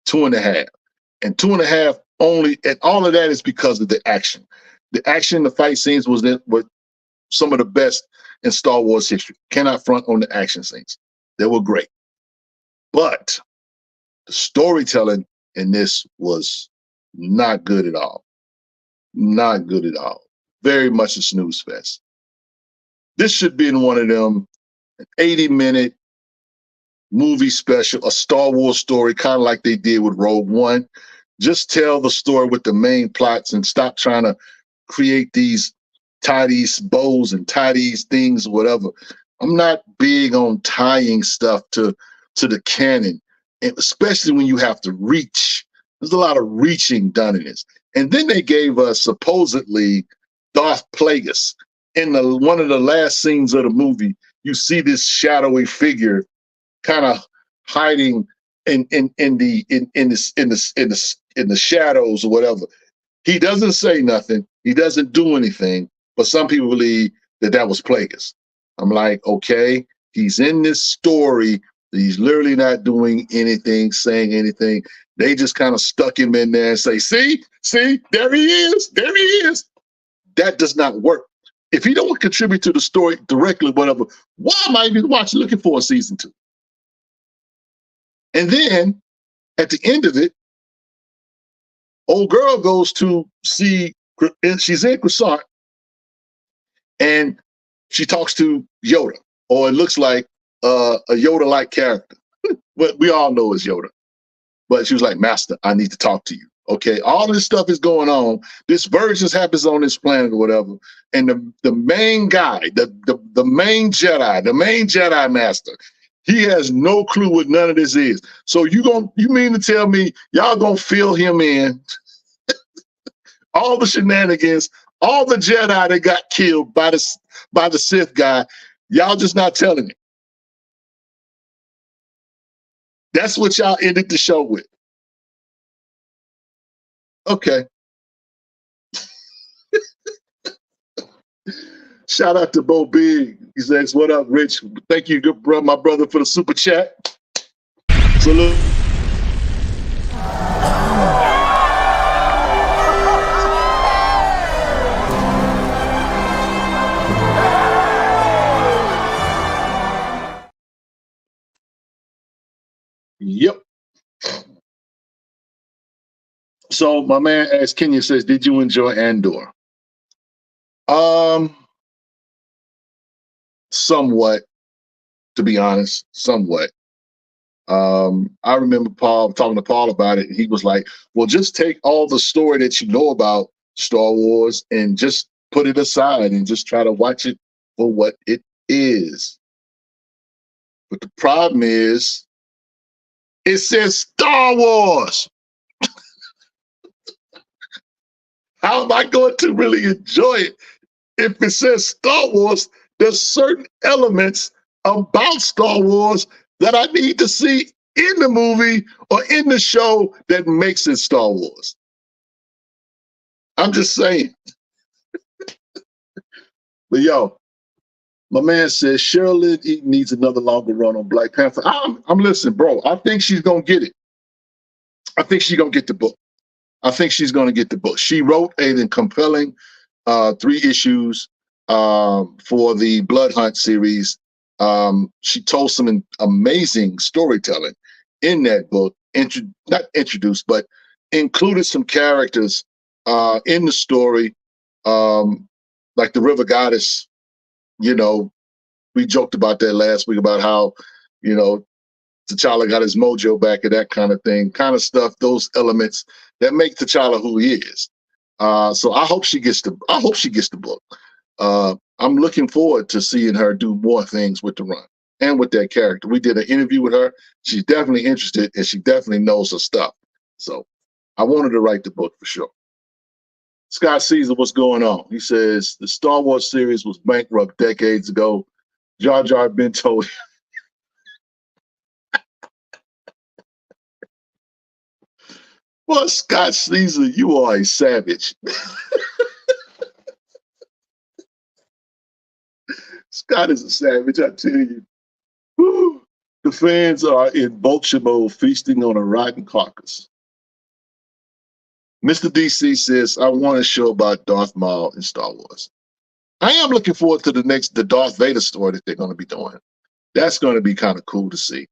2.5. And 2.5 only, and all of that is because of the action. The action, the fight scenes were some of the best in Star Wars history. Cannot front on the action scenes. They were great. But the storytelling in this was not good at all. Not good at all. Very much a snooze fest. This should be in one of them, an 80-minute movie special, a Star Wars story, kind of like they did with Rogue One. Just tell the story with the main plots and stop trying to create these tie these bows and tie these things, whatever. I'm not big on tying stuff to the canon, and especially when you have to reach. There's a lot of reaching done in this. And then they gave us supposedly Darth Plagueis. In one of the last scenes of the movie, you see this shadowy figure kind of hiding in the shadows or whatever. He doesn't say nothing. He doesn't do anything. But some people believe that was Plagueis. I'm like, okay, he's in this story. He's literally not doing anything, saying anything. They just kind of stuck him in there and say, see, there he is. There he is. That does not work. If he don't contribute to the story directly, whatever, why am I even looking for a season 2? And then at the end of it, old girl goes to see, she's in Croissant, and she talks to Yoda, or it looks like a Yoda-like character. But we all know it's Yoda. But she was like, Master, I need to talk to you. Okay, all this stuff is going on. This version happens on this planet or whatever. And the main guy, the main Jedi Master, he has no clue what none of this is. So you mean to tell me y'all gonna fill him in all the shenanigans, all the Jedi that got killed by the Sith guy, y'all just not telling me. That's what y'all ended the show with. Okay. Shout out to Bo Big. He says, what up, Rich? Thank you, good bro, my brother, for the super chat. Salute. Yep. So my man asked Kenya says, did you enjoy Andor? Um, somewhat, to be honest, somewhat. I remember Paul talking to Paul about it. He was like, well, just take all the story that you know about Star Wars and just put it aside and just try to watch it for what it is. But the problem is, it says Star Wars. How am I going to really enjoy it if it says Star Wars? There's certain elements about Star Wars that I need to see in the movie or in the show that makes it Star Wars. I'm just saying. But yo, my man says Cheryl Lynn Eaton needs another longer run on Black Panther. I'm listening, bro. I think she's gonna get it. I think she's gonna get the book. I think she's gonna get the book. She wrote a compelling 3 issues for the Blood Hunt series. She told some amazing storytelling in that book. Not introduced, but included some characters in the story, like the River Goddess. You know, we joked about that last week about how, you know, T'Challa got his mojo back and that kind of thing, kind of stuff. Those elements that make T'Challa who he is. So I hope she gets the. I hope she gets the book. I'm looking forward to seeing her do more things with the run and with that character. We did an interview with her. She's definitely interested and she definitely knows her stuff. So I wanted to write the book for sure. Scott Caesar, what's going on? He says the Star Wars series was bankrupt decades ago. Jar Jar Binto. Well, Scott Caesar, you are a savage. Scott is a savage, I tell you. Woo. The fans are in vulture mode, feasting on a rotten carcass. Mr. DC says, I want a show about Darth Maul in Star Wars. I am looking forward to the Darth Vader story that they're going to be doing. That's going to be kind of cool to see.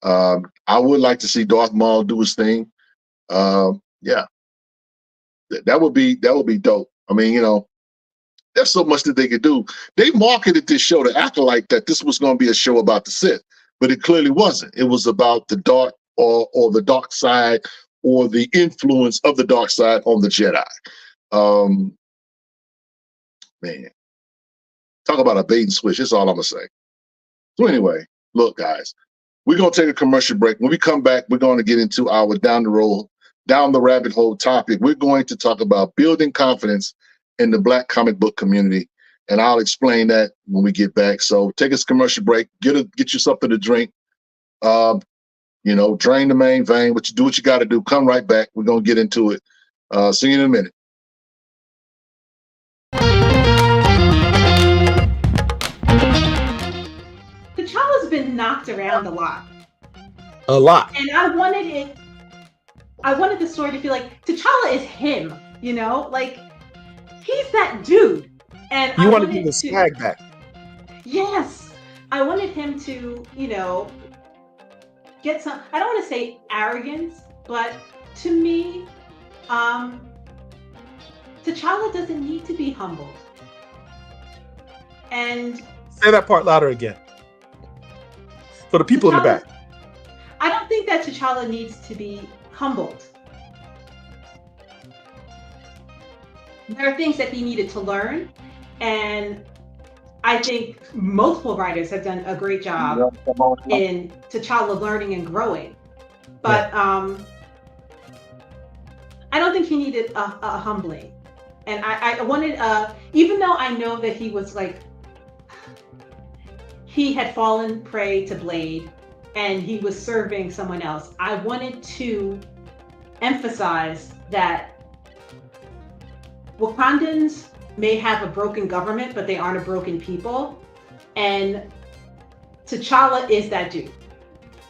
I would like to see Darth Maul do his thing. Yeah, that would be dope. I mean, you know, there's so much that they could do. They marketed this show, The Acolyte, that this was going to be a show about the Sith, but it clearly wasn't. It was about the dark or the dark side or the influence of the dark side on the Jedi. Man, talk about a bait and switch. That's all I'm gonna say. So anyway, look, guys, we're gonna take a commercial break. When we come back, we're going to get into our down the rabbit hole topic. We're going to talk about building confidence in the Black comic book community, and I'll explain that when we get back. So take us a commercial break. Get you something to drink. You know, drain the main vein. Do what you got to do. Come right back. We're gonna get into it. See you in a minute. T'Challa's been knocked around a lot. A lot. And I wanted the story to feel like T'Challa is him, you know? Like, he's that dude. And you want to give the swag back. Yes. I wanted him to, you know, get some, I don't want to say arrogance, but to me, T'Challa doesn't need to be humbled. And say that part louder again. For the people in the back. I don't think that T'Challa needs to be humbled. There are things that he needed to learn, and I think multiple writers have done a great job in T'Challa learning and growing. But I don't think he needed a humbling. And I wanted, even though I know that he was like, he had fallen prey to Blade and he was serving someone else, I wanted to emphasize that Wakandans may have a broken government, but they aren't a broken people. And T'Challa is that dude.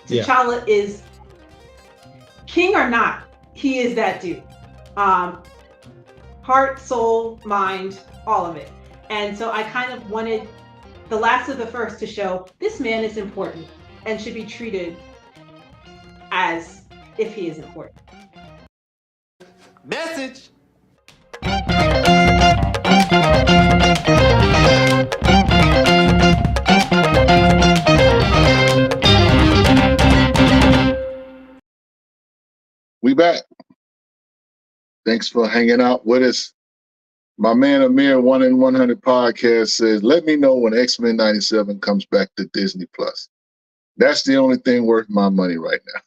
T'Challa is, king or not, he is that dude. Heart, soul, mind, all of it. And so I kind of wanted the last of the first to show this man is important and should be treated as if he is important. Message. We back. Thanks for hanging out with us. My man Amir, 1 in 100 podcast says, let me know when X-Men 97 comes back to Disney Plus. That's the only thing worth my money right now.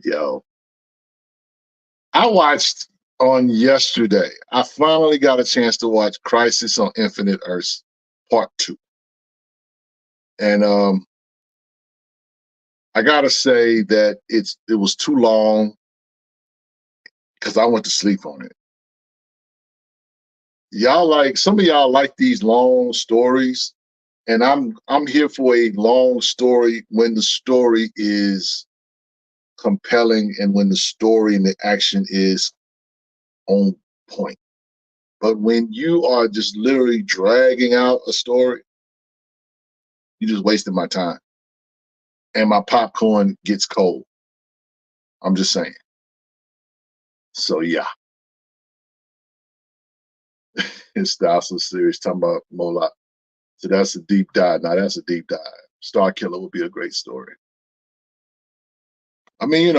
Yo. I watched on yesterday. I finally got a chance to watch Crisis on Infinite Earths Part 2. And I gotta say that it was too long because I went to sleep on it. Some of y'all like these long stories, and I'm here for a long story when the story is compelling and when the story and the action is on point. But when you are just literally dragging out a story, you're just wasting my time. And my popcorn gets cold. I'm just saying. So yeah. It's the also series talking about Moloch. So that's a deep dive. Now that's a deep dive. Star Killer would be a great story. I mean,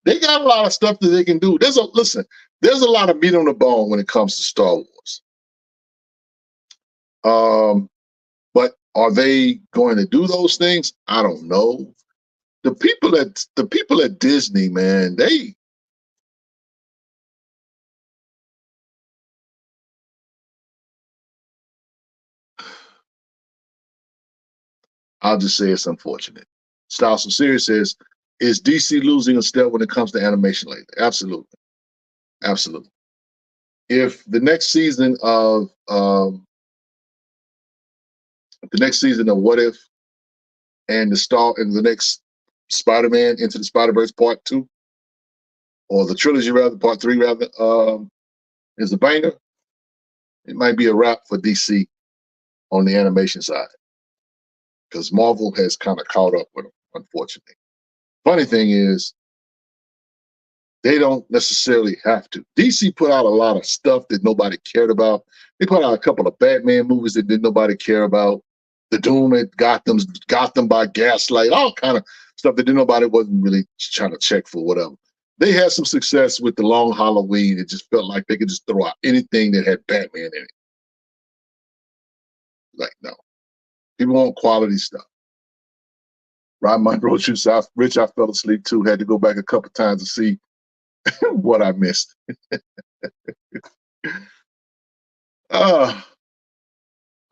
they got a lot of stuff that they can do. There's a lot of meat on the bone when it comes to Star Wars. But are they going to do those things? I don't know. The people at Disney, man, I'll just say it's unfortunate. Styles from Sirius says, is DC losing a step when it comes to animation lately? Absolutely. Absolutely. If the next season of What If and the next Spider-Man Into the Spider-Verse Part 2, or the trilogy rather, Part 3 rather, is a banger, it might be a wrap for DC on the animation side. Because Marvel has kind of caught up with them, unfortunately. Funny thing is, they don't necessarily have to. DC put out a lot of stuff that nobody cared about. They put out a couple of Batman movies that didn't nobody care about. The Doom at Gotham by Gaslight, all kind of stuff that nobody wasn't really trying to check for, whatever. They had some success with The Long Halloween. It just felt like they could just throw out anything that had Batman in it. Like, no. People want quality stuff. Rod Monroe shoots out. Rich, I fell asleep too. Had to go back a couple times to see what I missed.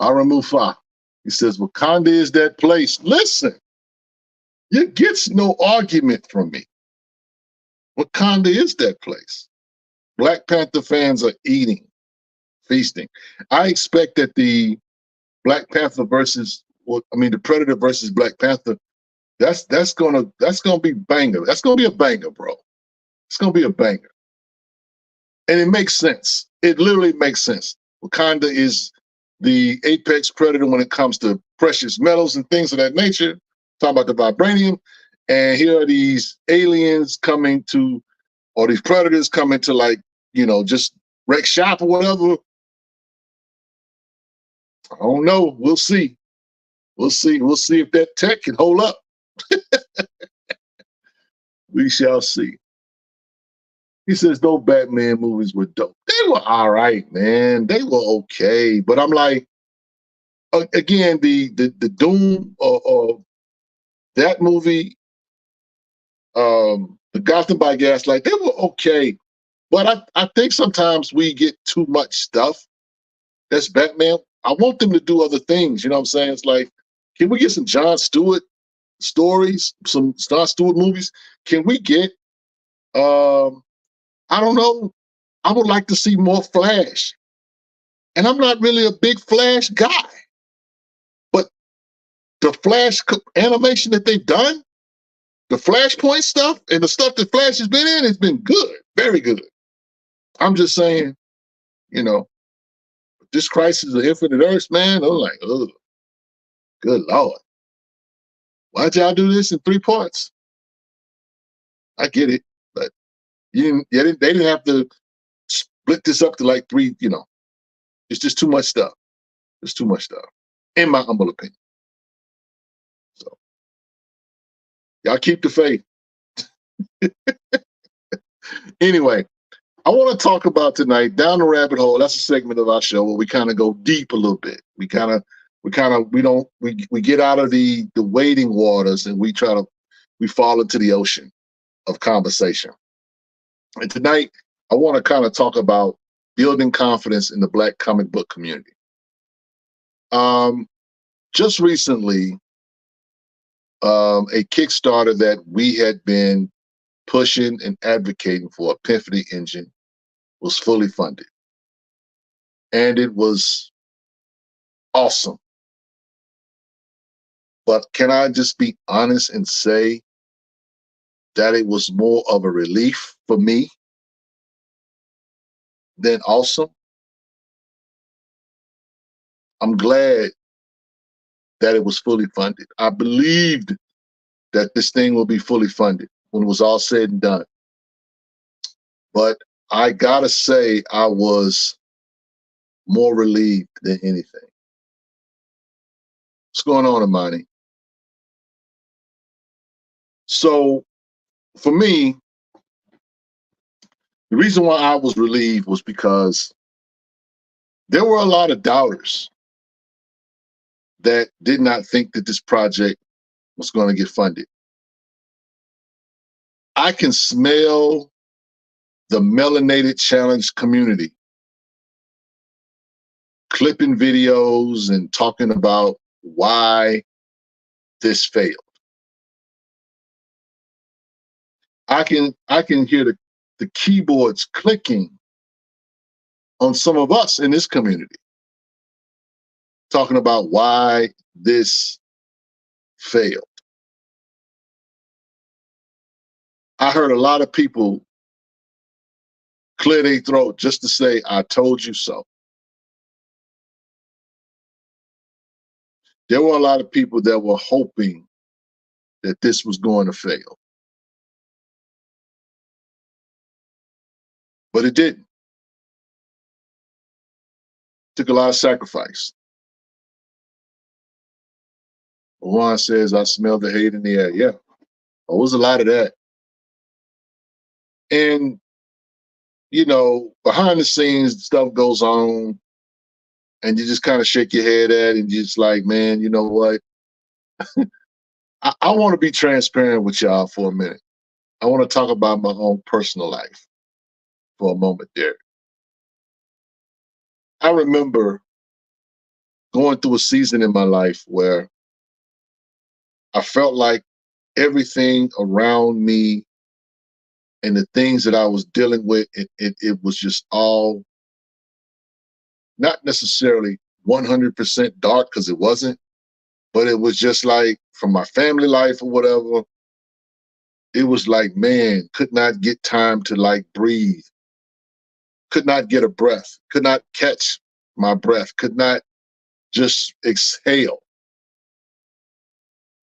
Aramufa. He says, Wakanda is that place. Listen, you gets no argument from me. Wakanda is that place. Black Panther fans are eating, feasting. I expect that the Black Panther the Predator versus Black Panther, that's gonna be banger. That's gonna be a banger, bro. It's gonna be a banger. And it makes sense. It literally makes sense. Wakanda is the apex predator when it comes to precious metals and things of that nature. Talking about the vibranium. And here are these aliens coming to, or these predators coming to just wreck shop or whatever. I don't know. We'll see. We'll see. We'll see if that tech can hold up. We shall see. He says, those Batman movies were dope. They were all right, man. They were okay. But I'm like, again, the Doom or that movie, the Gotham by Gaslight, they were okay. But I think sometimes we get too much stuff. That's Batman. I want them to do other things. You know what I'm saying? It's like, can we get some Jon Stewart stories, some Jon Stewart movies? Can we get, I don't know, I would like to see more Flash. And I'm not really a big Flash guy. But the Flash animation that they've done, the Flashpoint stuff, and the stuff that Flash has been in, has been good. Very good. I'm just saying, this Crisis of Infinite Earths, man, I'm like, ugh, good Lord. Why'd y'all do this in 3 parts? I get it, but they didn't have to split this up to like 3, it's just too much stuff. It's too much stuff, in my humble opinion. So y'all keep the faith. Anyway, I want to talk about tonight, Down the Rabbit Hole. That's a segment of our show where we kind of go deep a little bit. We get out of the wading waters and we fall into the ocean of conversation. And tonight, I want to kind of talk about building confidence in the Black comic book community. Just recently, a Kickstarter that we had been pushing and advocating for, Epiphany Engine, was fully funded. And it was awesome. But can I just be honest and say that it was more of a relief for me than awesome? I'm glad that it was fully funded. I believed that this thing will be fully funded when it was all said and done. But I gotta say, I was more relieved than anything. What's going on, Imani? So for me, the reason why I was relieved was because there were a lot of doubters that did not think that this project was going to get funded. I can smell the melanated challenge community clipping videos and talking about why this failed. I can hear the keyboards clicking on some of us in this community talking about why this failed. I heard a lot of people clear their throat just to say, I told you so. There were a lot of people that were hoping that this was going to fail. But it didn't. Took a lot of sacrifice. Juan says, I smell the hate in the air. Yeah, there was a lot of that. And, behind the scenes, stuff goes on, and you just kind of shake your head at it, and you're just like, man, you know what? I want to be transparent with y'all for a minute. I want to talk about my own personal life for a moment there. I remember going through a season in my life where I felt like everything around me and the things that I was dealing with, it was just all not necessarily 100% dark, because it wasn't, but it was just like, from my family life or whatever, it was like, man, could not get time to like breathe, could not get a breath, could not catch my breath, could not just exhale.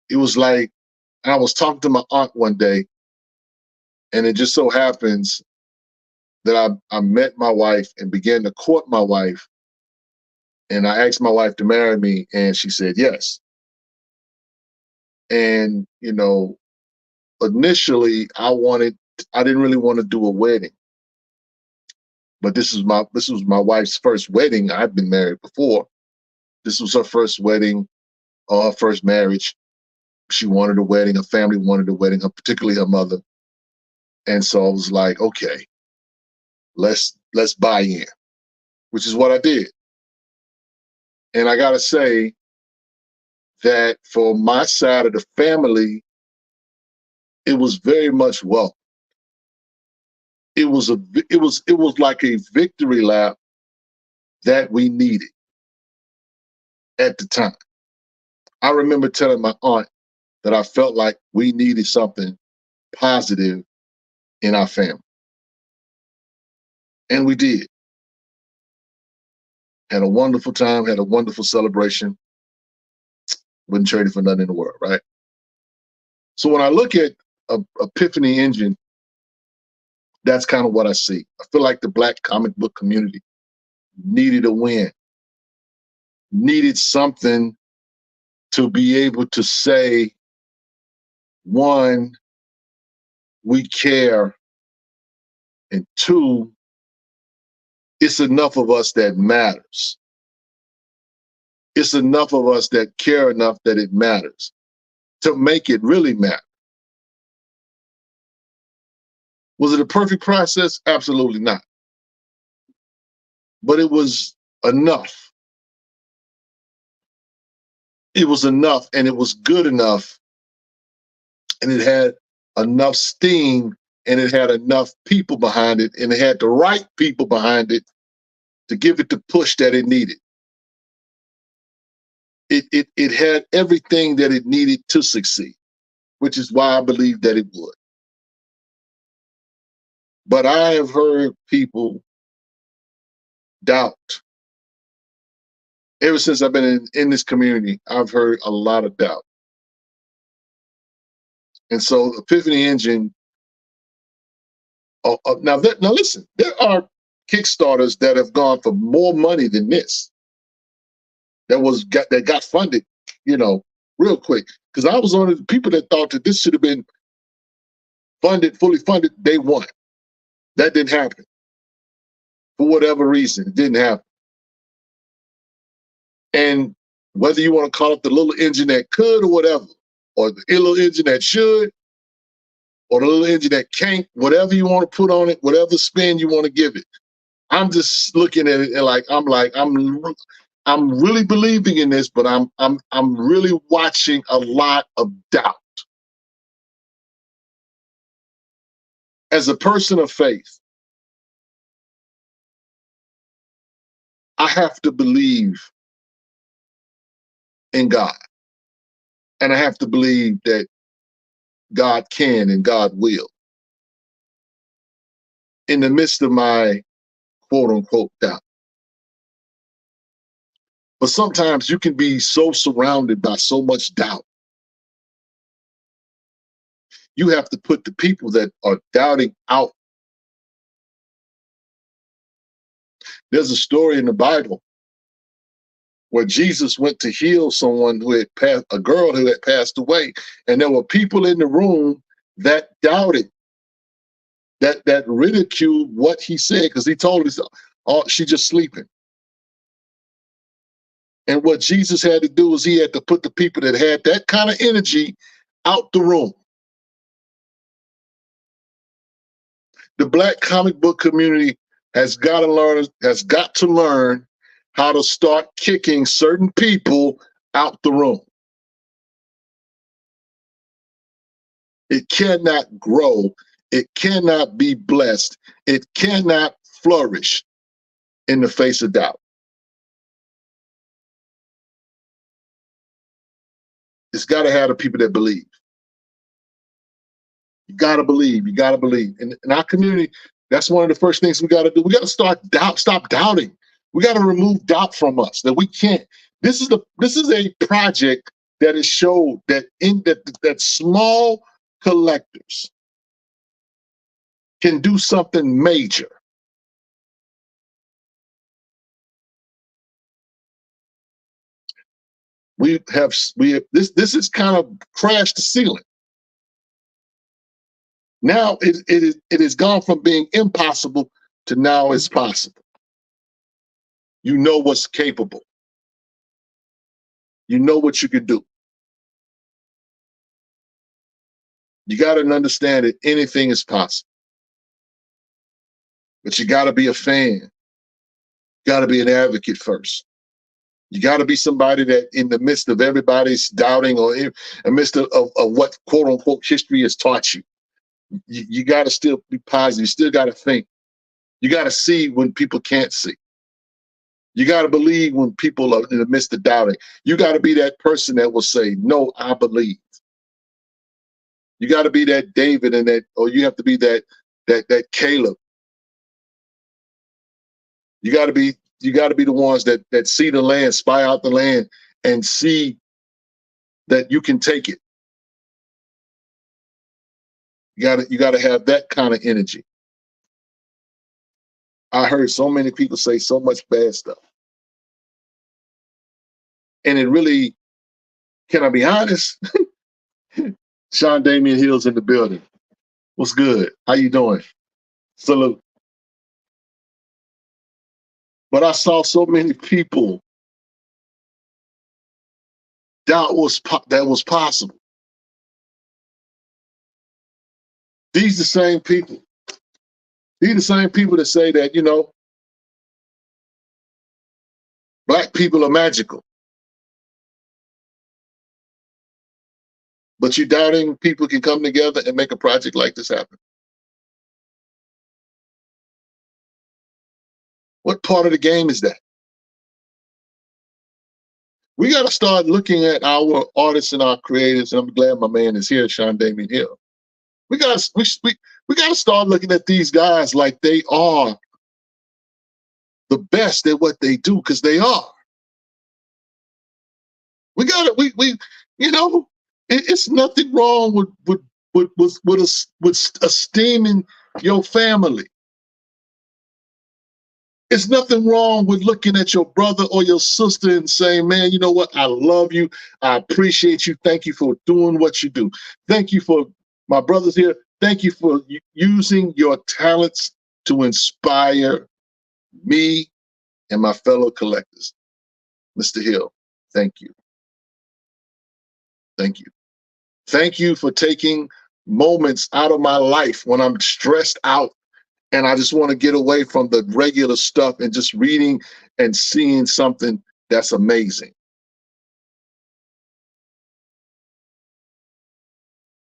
It was like, I was talking to my aunt one day, and it just so happens that I met my wife and began to court my wife. And I asked my wife to marry me, and she said yes. And, initially I didn't really want to do a wedding. But this was my wife's first wedding. I've been married before. This was her first wedding, or her first marriage. She wanted a wedding. Her family wanted a wedding, particularly her mother. And so I was like, okay, let's buy in, which is what I did. And I gotta say that for my side of the family, it was very much welcome. It was like a victory lap that we needed at the time. I remember telling my aunt that I felt like we needed something positive in our family. And we did. Had a wonderful time, had a wonderful celebration. Wouldn't trade it for nothing in the world, right? So when I look at epiphany engine, that's kind of what I see. I feel like the Black comic book community needed a win, needed something to be able to say, one, we care, and two, it's enough of us that matters. It's enough of us that care enough that it matters to make it really matter. Was it a perfect process? Absolutely not. But it was enough. It was enough, and it was good enough, and it had enough steam, and it had enough people behind it, and it had the right people behind it to give it the push that it needed. It had everything that it needed to succeed, which is why I believe that it would. But I have heard people doubt. Ever since I've been in this community, I've heard a lot of doubt. And so Epiphany Engine, now listen, there are Kickstarters that have gone for more money than this. That got funded, real quick. Because I was one of the people that thought that this should have been fully funded day one. That didn't happen. For whatever reason, it didn't happen. And whether you want to call it the little engine that could or whatever, or the little engine that should, or the little engine that can't, whatever you want to put on it, whatever spin you want to give it. I'm just looking at it and I'm really believing in this, but I'm really watching a lot of doubt. As a person of faith, I have to believe in God. And I have to believe that God can and God will. In the midst of my quote unquote doubt. But sometimes you can be so surrounded by so much doubt. You have to put the people that are doubting out. There's a story in the Bible where Jesus went to heal someone who had passed, a girl who had passed away, and there were people in the room that doubted, that ridiculed what he said, because he told us, oh, she's just sleeping. And what Jesus had to do is he had to put the people that had that kind of energy out the room. The Black comic book community has got to learn how to start kicking certain people out the room. It cannot grow. It cannot be blessed. It cannot flourish in the face of doubt. It's got to have the people that believe. You got to believe. You got to believe. In our community, that's one of the first things we got to do. We got to stop doubting. We got to remove doubt from us that we can't. This is a project that has showed that that small collectors can do something major. This has kind of crashed the ceiling. Now it has gone from being impossible to now it's possible. You know what's capable. You know what you can do. You got to understand that anything is possible. But you got to be a fan. You got to be an advocate first. You got to be somebody that in the midst of everybody's doubting or in the midst of what quote unquote history has taught you, you got to still be positive. You still got to think. You got to see when people can't see. You got to believe when people are in the midst of doubting. You got to be that person that will say, no, I believe. You got to be that David or you have to be that Caleb. You got to be the ones that see the land, spy out the land, and see that you can take it. You gotta have that kind of energy. I heard so many people say so much bad stuff. And it really, can I be honest? Sean Damian Hill's in the building. What's good? How you doing? Salute. But I saw so many people doubt that was possible. These the same people. These the same people that say that, you know, Black people are magical. But you doubting people can come together and make a project like this happen? What part of the game is that? We got to start looking at our artists and our creatives, and I'm glad my man is here, Sean Damian Hill. We got to start looking at these guys like they are the best at what they do, because they are. We got to, you know, it's nothing wrong with esteeming your family. It's nothing wrong with looking at your brother or your sister and saying, man, you know what? I love you. I appreciate you. Thank you for doing what you do. Thank you for my brothers here. Thank you for using your talents to inspire me and my fellow collectors. Mr. Hill, thank you. Thank you. Thank you for taking moments out of my life when I'm stressed out and I just want to get away from the regular stuff and just reading and seeing something that's amazing.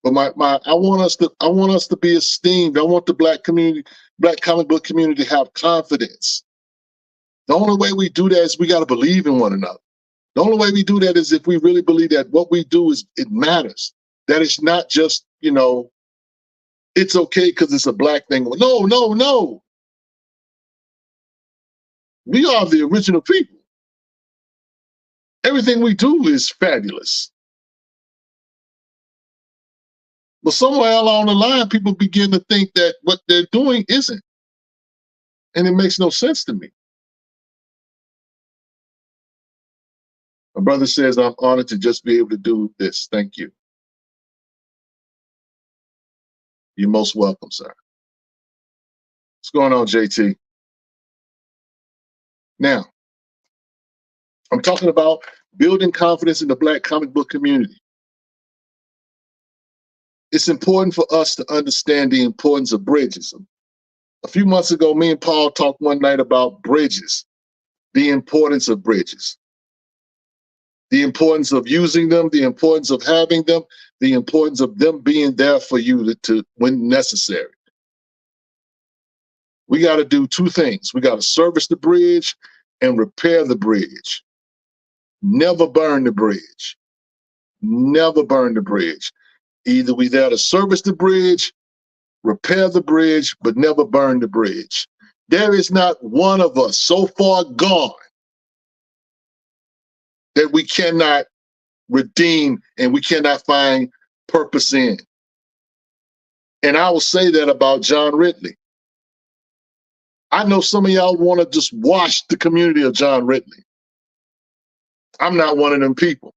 But I want us to be esteemed. I want the Black comic book community to have confidence. The only way we do that is we got to believe in one another. The only way we do that is if we really believe that what we do it matters. That it's not just, you know, it's okay because it's a Black thing. No, no, no. We are the original people. Everything we do is fabulous. But somewhere along the line, people begin to think that what they're doing isn't. And it makes no sense to me. My brother says, I'm honored to just be able to do this. Thank you. You're most welcome, sir. What's going on, JT? Now, I'm talking about building confidence in the Black comic book community. It's important for us to understand the importance of bridges. A few months ago, me and Paul talked one night about bridges, the importance of bridges, the importance of using them, the importance of having them, the importance of them being there for you to when necessary. We got to do two things. We got to service the bridge and repair the bridge. Never burn the bridge. Never burn the bridge. Either we there to service the bridge, repair the bridge, but never burn the bridge. There is not one of us so far gone that we cannot redeem and we cannot find purpose in. And I will say that about John Ridley. I know some of y'all want to just wash the community of John Ridley. I'm not one of them people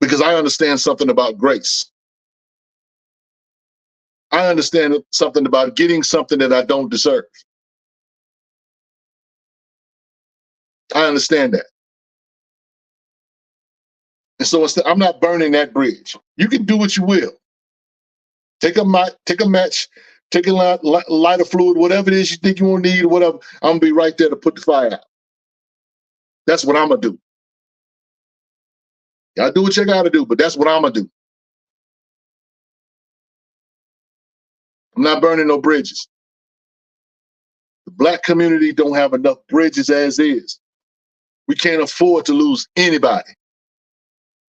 because I understand something about grace. I understand something about getting something that I don't deserve. I understand that. And so I'm not burning that bridge. You can do what you will. Take a match, take a lighter fluid, whatever it is you think you won't need, or whatever. I'm gonna be right there to put the fire out. That's what I'm gonna do. Y'all do what you gotta do, but that's what I'm gonna do. I'm not burning no bridges. The Black community don't have enough bridges as is. We can't afford to lose anybody,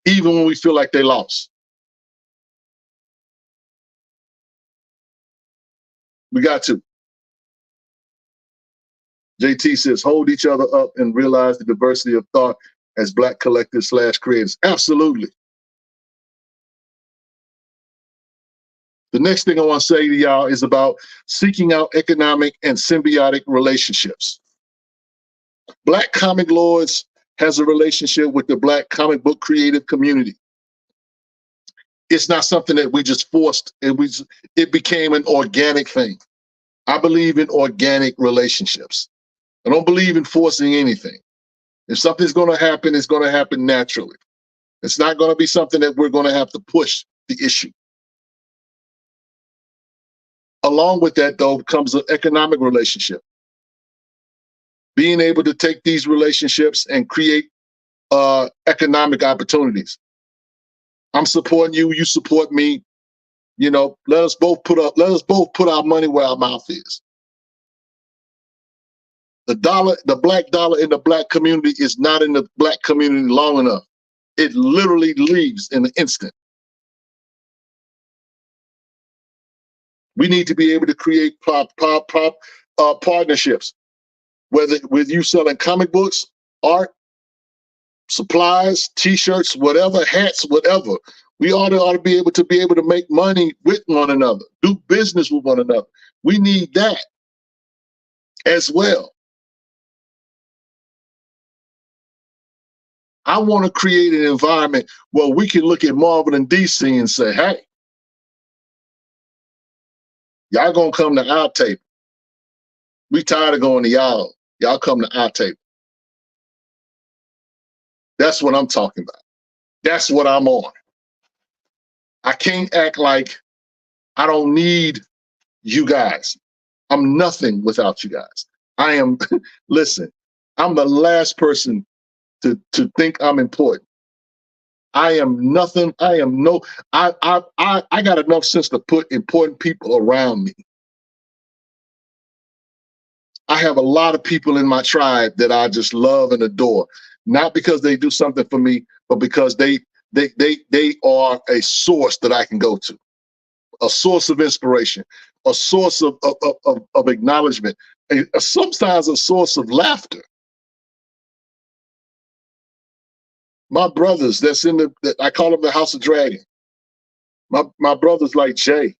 even when we feel like they lost. We got to. JT says, hold each other up and realize the diversity of thought as Black collectors / creators. Absolutely. The next thing I want to say to y'all is about seeking out economic and symbiotic relationships. Black Comic Lords has a relationship with the Black comic book creative community. It's not something that we just forced. It became an organic thing. I believe in organic relationships. I don't believe in forcing anything. If something's going to happen, it's going to happen naturally. It's not going to be something that we're going to have to push the issue. Along with that, though, comes an economic relationship. Being able to take these relationships and create economic opportunities. I'm supporting you, you support me. You know, let us both put our money where our mouth is. The black dollar in the Black community is not in the Black community long enough. It literally leaves in an instant. We need to be able to create partnerships, whether with you selling comic books, art, supplies, T-shirts, whatever, hats, whatever. We ought to be able to make money with one another, do business with one another. We need that as well. I want to create an environment where we can look at Marvel and DC and say, hey, y'all gonna come to our table. We tired of going to y'all. Y'all come to our table. That's what I'm talking about. That's what I'm on. I can't act like I don't need you guys. I'm nothing without you guys. I am, listen, I'm the last person to think I'm important. I am nothing. I got enough sense to put important people around me. I have a lot of people in my tribe that I just love and adore, not because they do something for me, but because they are a source that I can go to, a source of inspiration, a source of acknowledgement, sometimes a source of laughter. My brothers, that's I call them the House of Dragon. My brothers like Jay.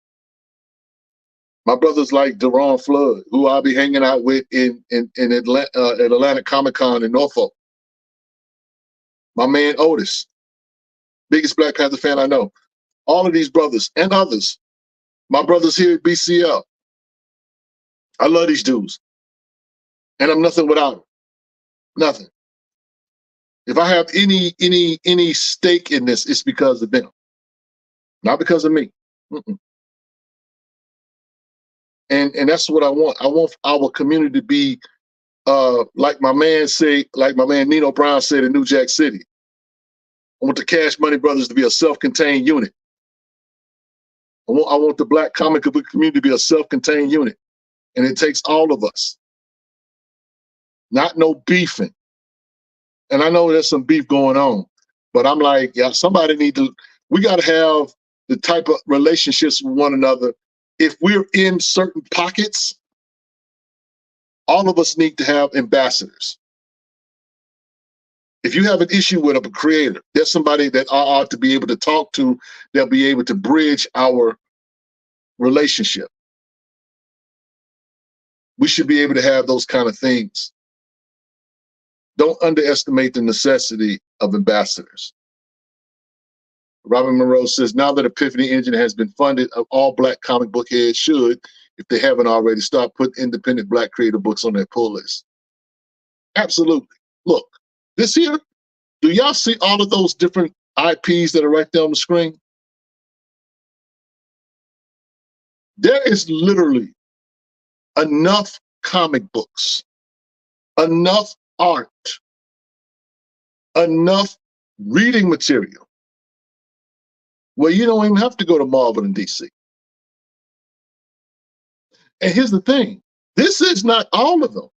My brothers like Deron Flood, who I'll be hanging out with in Atlanta, at Atlanta Comic Con in Norfolk. My man Otis, biggest Black Panther fan I know. All of these brothers and others. My brothers here at BCL. I love these dudes. And I'm nothing without them. Nothing. If I have any stake in this, it's because of them. Not because of me. Mm-mm. And that's what I want. I want our community to be like my man Nino Brown said in New Jack City. I want the Cash Money Brothers to be a self-contained unit. I want the Black comic book community to be a self-contained unit. And it takes all of us. Not no beefing. And I know there's some beef going on, but I'm like, yeah, we got to have the type of relationships with one another. If we're in certain pockets, all of us need to have ambassadors. If you have an issue with a creator, there's somebody that I ought to be able to talk to, that'll be able to bridge our relationship. We should be able to have those kind of things. Don't underestimate the necessity of ambassadors. Robin Monroe says, now that Epiphany Engine has been funded, all Black comic book heads should, if they haven't already, start putting independent Black creative books on their pull list. Absolutely. Look, this here, do y'all see all of those different IPs that are right there on the screen? There is literally enough comic books, enough art, enough reading material where you don't even have to go to Marvel and DC. And here's the thing, this is not all of them.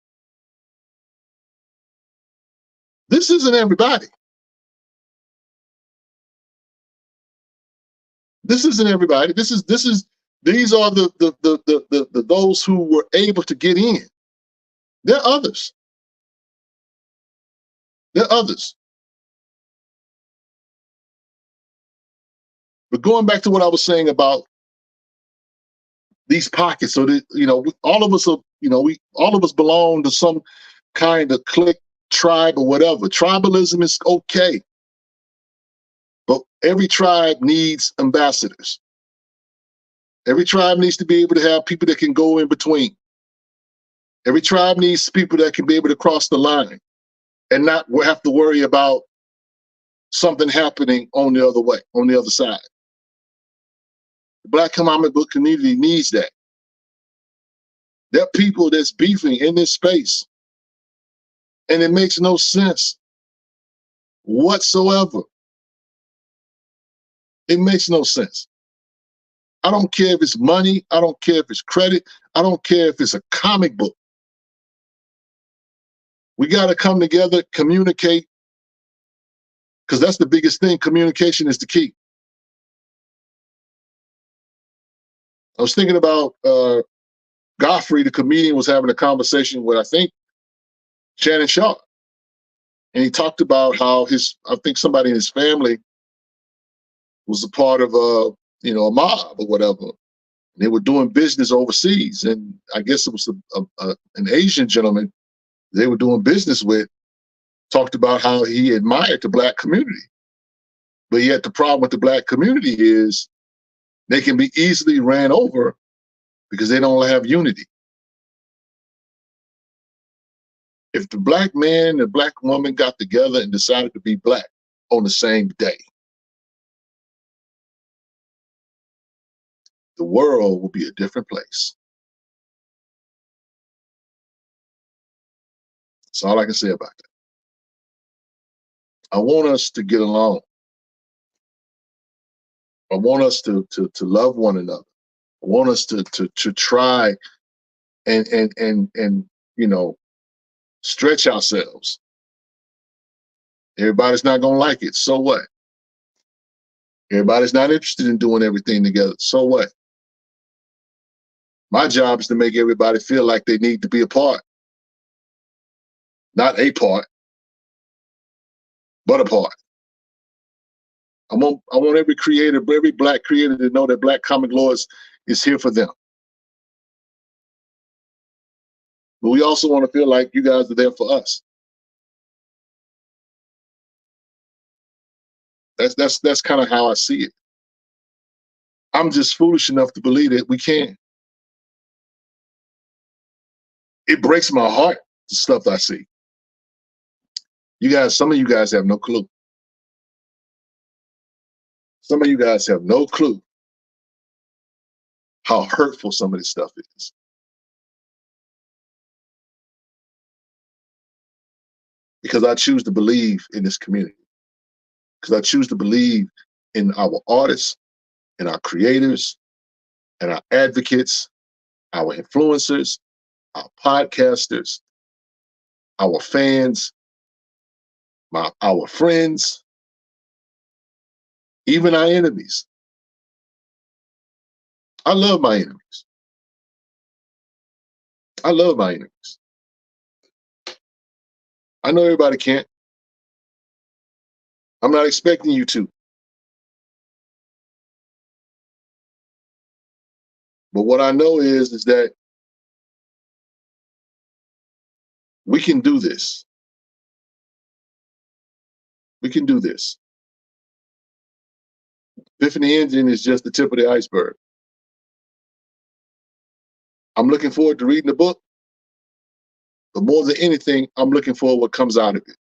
This isn't everybody. This isn't everybody. These are the those who were able to get in. There are others. There are others. But going back to what I was saying about these pockets so that, all of us are, all of us belong to some kind of clique, tribe, or whatever. Tribalism is okay. But every tribe needs ambassadors. Every tribe needs to be able to have people that can go in between. Every tribe needs people that can be able to cross the line and not have to worry about something happening on the other way, on the other side. The Black comic book community needs that. There are people that's beefing in this space, and it makes no sense whatsoever. It makes no sense. I don't care if it's money. I don't care if it's credit. I don't care if it's a comic book. We got to come together, communicate, because that's the biggest thing. Communication is the key. I was thinking about Godfrey, the comedian, was having a conversation with, I think, Shannon Sharp. And he talked about how I think somebody in his family was a part of a mob or whatever. They were doing business overseas. And I guess it was an Asian gentleman they were doing business with, talked about how he admired the Black community. But yet the problem with the Black community is they can be easily ran over because they don't have unity. If the Black man and the Black woman got together and decided to be Black on the same day, the world will be a different place. That's all I can say about that. I want us to get along. I want us to love one another. I want us to try and stretch ourselves. Everybody's not gonna like it. So what? Everybody's not interested in doing everything together. So what? My job is to make everybody feel like they need to be a part. Not a part, but a part. I want every creator, every Black creator to know that Black Comic Lords is here for them. But we also want to feel like you guys are there for us. That's kind of how I see it. I'm just foolish enough to believe that we can. It breaks my heart, the stuff I see. Some of you guys have no clue. Some of you guys have no clue how hurtful some of this stuff is. Because I choose to believe in this community. Because I choose to believe in our artists, and our creators, and our advocates, our influencers, our podcasters, our fans, our friends, even our enemies. I love my enemies. I love my enemies. I know everybody can't. I'm not expecting you to. But what I know is that we can do this. We can do this. Epiphany Engine is just the tip of the iceberg. I'm looking forward to reading the book, but more than anything, I'm looking forward to what comes out of it.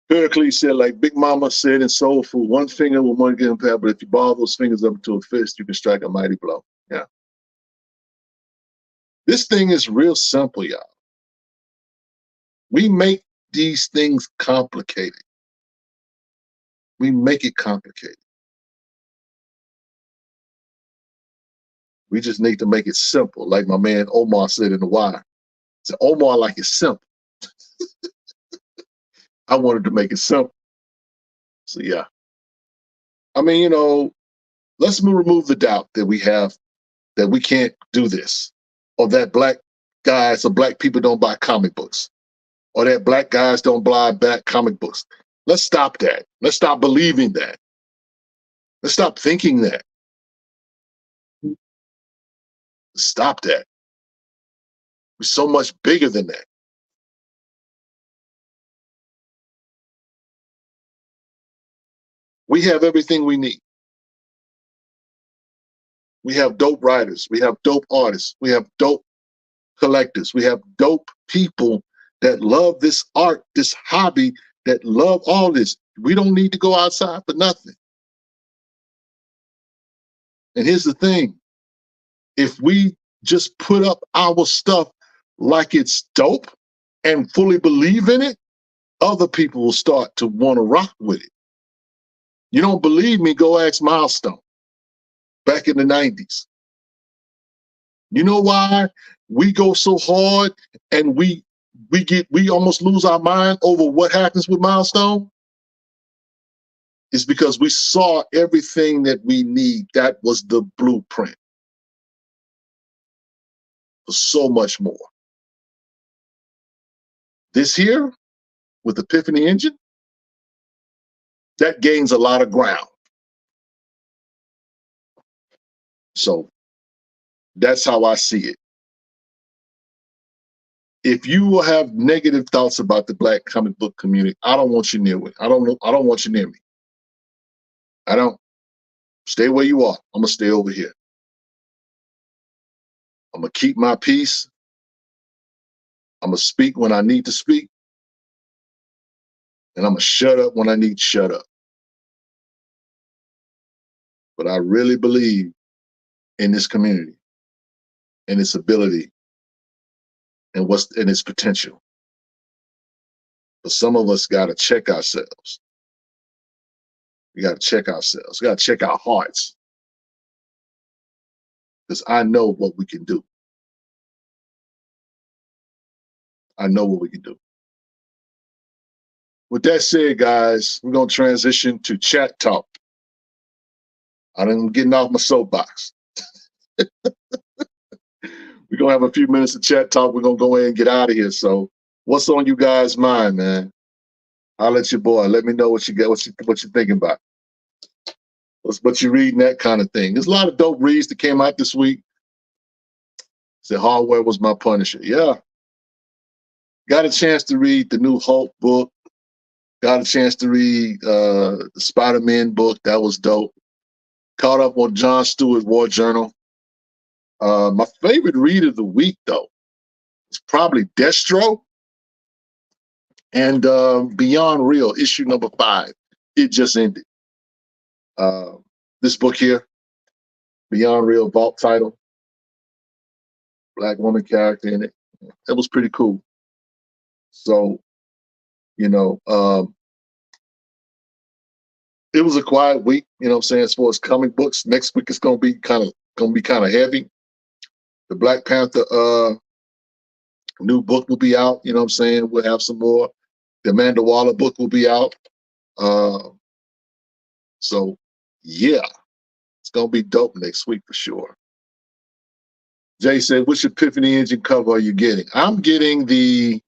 Pericles said, like Big Mama said in Soul Food, one finger will one get impact, but if you ball those fingers up into a fist, you can strike a mighty blow. Yeah. This thing is real simple, y'all. We make these things complicated. We make it complicated. We just need to make it simple, like my man Omar said in The Wire. So Omar, like it's simple. I wanted to make it simple. So yeah. I mean, let's remove the doubt that we have that we can't do this, or that Black guys or Black people don't buy comic books, or that Black guys don't buy comic books. Let's stop that. Let's stop believing that. Let's stop thinking that. Stop that. We're so much bigger than that. We have everything we need. We have dope writers. We have dope artists. We have dope collectors. We have dope people that love this art, this hobby, that love all this. We don't need to go outside for nothing. And here's the thing. If we just put up our stuff like it's dope and fully believe in it, other people will start to want to rock with it. You don't believe me? Go ask Milestone back in the 90s. You know why we go so hard and we almost lose our mind over what happens with Milestone? It's because we saw everything that we need. That was the blueprint for so much more. This here with Epiphany Engine, that gains a lot of ground. So that's how I see it. If you will have negative thoughts about the Black comic book community, I don't want you near me. I don't want you near me. I don't. Stay where you are. I'm gonna stay over here. I'm gonna keep my peace. I'm gonna speak when I need to speak. And I'm gonna shut up when I need to shut up. But I really believe in this community and its ability and its potential. But some of us gotta check ourselves. We gotta check ourselves. We gotta check our hearts. Because I know what we can do. I know what we can do. With that said, guys, we're gonna transition to chat talk. I'm getting off my soapbox. We're gonna have a few minutes of chat talk. We're gonna go ahead and get out of here. So what's on you guys' mind, man? I'll let your boy. Let me know what you get, what you're thinking about. What you reading, that kind of thing. There's a lot of dope reads that came out this week. Said Hardware was my Punisher. Yeah. Got a chance to read the new Hulk book. Got a chance to read the Spider-Man book. That was dope. Caught up on John Stewart War Journal. My favorite read of the week, though, is probably Destro and Beyond Real, issue number 5. It just ended. This book here, Beyond Real, vault title, Black woman character in it. It was pretty cool. So, you know, it was a quiet week, you know what I'm saying, as far as comic books. Next week it's gonna be kind of heavy. The Black Panther new book will be out, you know what I'm saying? We'll have some more. The Amanda Waller book will be out. So yeah, it's gonna be dope next week for sure. Jay said, which Epiphany Engine cover are you getting? I'm getting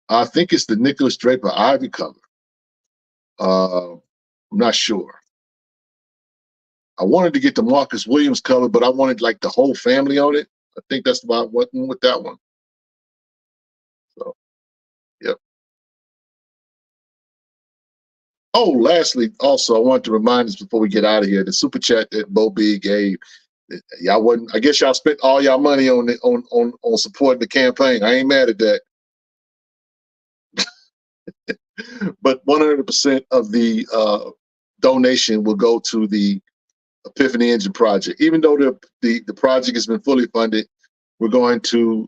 I think it's the Nicholas Draper Ivy cover. I'm not sure. I wanted to get the Marcus Williams cover, but I wanted like the whole family on it. I think that's about what with that one. So, yep. Oh, lastly, also, I wanted to remind us before we get out of here, the super chat that Bo B gave. Y'all wasn't. I guess y'all spent all y'all money on supporting the campaign. I ain't mad at that. But 100% of the donation will go to the Epiphany Engine project. Even though the project has been fully funded, we're going to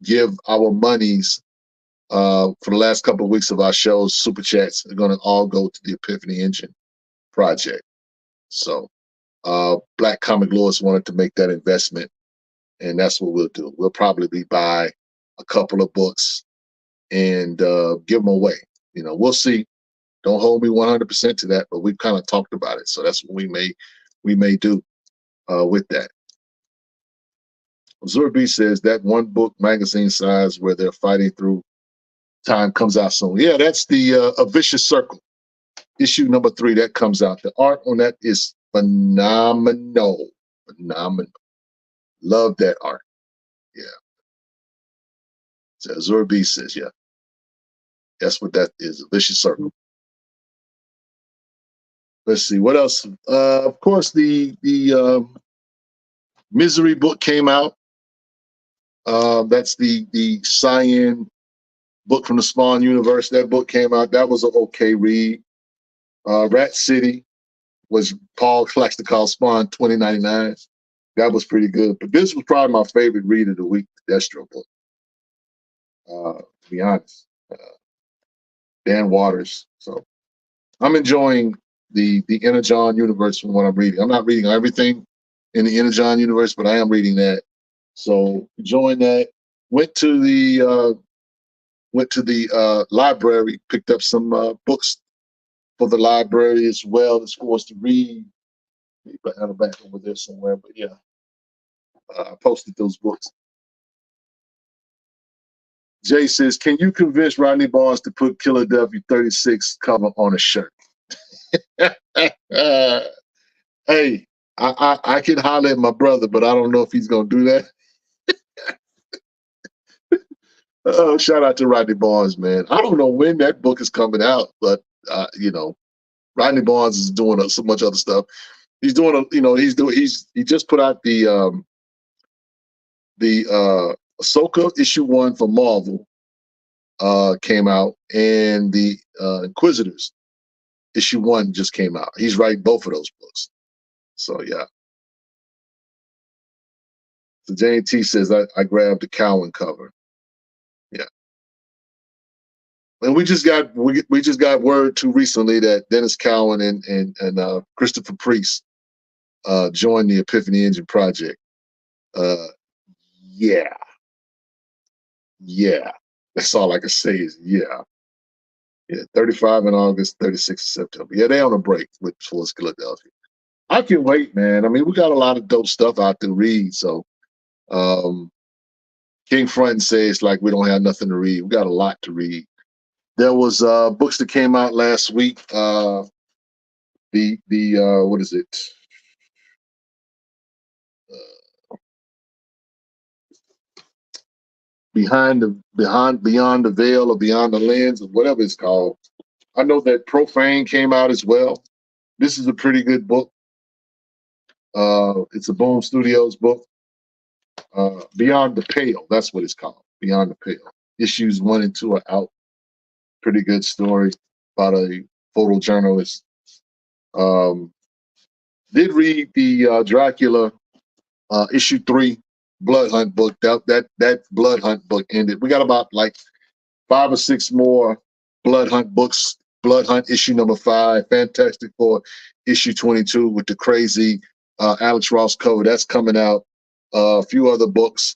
give our monies for the last couple of weeks of our shows. Super chats are going to all go to the Epiphany Engine project. So Black Comic Lords wanted to make that investment, and that's what we'll do. We'll probably buy a couple of books and give them away. You know, we'll see. Don't hold me 100% to that, but we've kind of talked about it. So that's what we may do with that. Zorby says that one book magazine size where they're fighting through time comes out soon. Yeah, that's the A Vicious Circle. issue number 3 that comes out. The art on that is phenomenal. Phenomenal. Love that art. Yeah. So Azure B says, yeah. That's what that is. A vicious circle. Let's see what else. Of course, the Misery book came out. That's the Cyan book from the Spawn universe. That book came out. That was an okay read. Rat City was Paul likes to call Spawn 2099. That was pretty good. But this was probably my favorite read of the week, the Destro book. To be honest, Dan Waters. So I'm enjoying the Energon universe from what I'm reading. I'm not reading everything in the Energon universe, but I am reading that. So enjoying that. Went to the library, picked up some books for the library as well as for us to read. Maybe I have it back over there somewhere, but yeah, I posted those books. Jay says, can you convince Rodney Barnes to put Philadelphia 36 cover on a shirt? Hey, I can holler at my brother, but I don't know if he's going to do that. Shout out to Rodney Barnes, man. I don't know when that book is coming out, but Rodney Barnes is doing so much other stuff. He's doing he just put out the Ahsoka issue 1 for Marvel came out, and the Inquisitors issue 1 just came out. He's writing both of those books. So yeah. So Jane T says I grabbed the Cowan cover. Yeah. And we just got word too recently that Dennis Cowan and Christopher Priest joined the Epiphany Engine project. Yeah. That's all I can say is yeah. Yeah, 35 in August, 36 in September. Yeah, they on a break towards Philadelphia. I can wait, man. I mean, we got a lot of dope stuff out to read. So King Front says like we don't have nothing to read. We got a lot to read. There was books that came out last week. What is it? Beyond the Veil or Beyond the Lens or whatever it's called. I know that Profane came out as well. This is a pretty good book. It's a Boom Studios book. Beyond the Pale, that's what it's called. Beyond the Pale. Issues 1 and 2 are out. Pretty good story about a photojournalist. Did read the Dracula issue 3 Blood Hunt book. That Blood Hunt book ended. We got about like 5 or 6 more Blood Hunt books. Blood Hunt issue number 5, Fantastic Four issue 22 with the crazy Alex Ross cover. That's coming out. A few other books.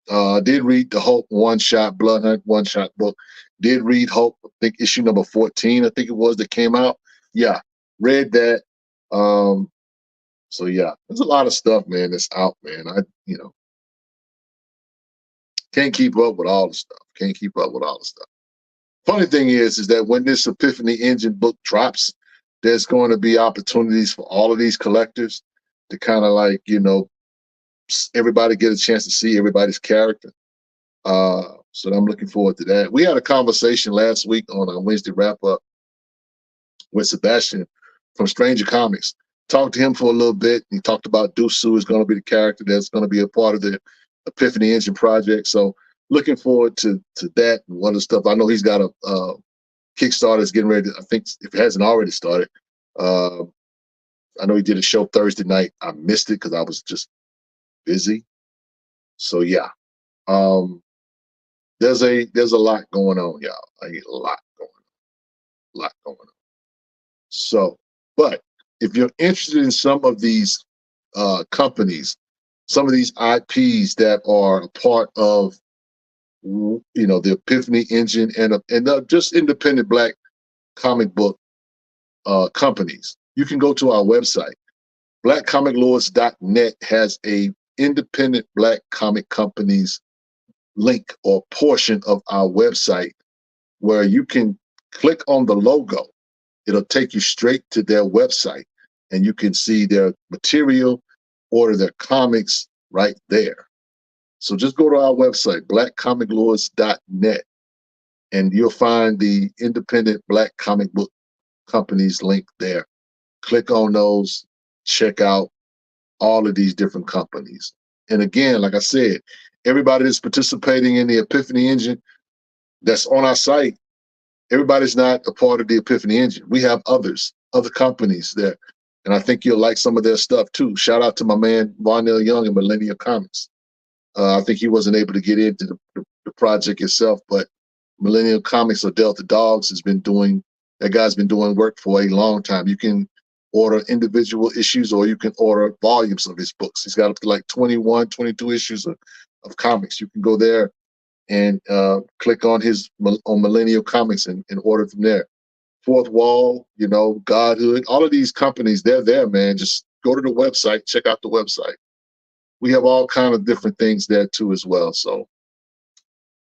Did read the Hulk one-shot, Blood Hunt one-shot book. Did read Hulk, I think issue number 14, I think it was, that came out. Yeah, read that. So yeah, there's a lot of stuff, man, that's out, man. I can't keep up with all the stuff. Funny thing is that when this Epiphany Engine book drops, there's going to be opportunities for all of these collectors to kind of like, everybody get a chance to see everybody's character. So I'm looking forward to that. We had a conversation last week on our Wednesday wrap-up with Sebastian from Stranger Comics. Talked to him for a little bit. He talked about Dusu is going to be the character that's going to be a part of the Epiphany Engine project. So looking forward to that and one of the stuff. I know he's got a Kickstarter is getting ready. I think if it hasn't already started. I know he did a show Thursday night. I missed it because I was just busy. So yeah, there's a lot going on, y'all. A lot going on. So, but if you're interested in some of these companies, some of these IPs that are a part of, the Epiphany Engine and just independent Black comic book companies, you can go to our website. BlackComicLords.net has a independent Black comic companies link or portion of our website where you can click on the logo it'll take you straight to their website, and you can see their material, order their comics right there. So just go to our website, blackcomiclords.net, and you'll find the independent Black comic book companies link there. Click on those, check out all of these different companies. And again, like I said, everybody that's participating in the Epiphany Engine that's on our site, everybody's not a part of the Epiphany Engine. We have other companies there, and I think you'll like some of their stuff too. Shout out to my man Varnell Young and Millennial Comics. I think he wasn't able to get into the project itself, but Millennial Comics or Delta Dogs that guy's been doing work for a long time. You can order individual issues, or you can order volumes of his books. He's got up to like 21, 22 issues of comics. You can go there and click on Millennial Comics and order from there. Fourth Wall, Godhood, all of these companies, they're there, man. Just go to the website, check out the website. We have all kind of different things there too as well. So,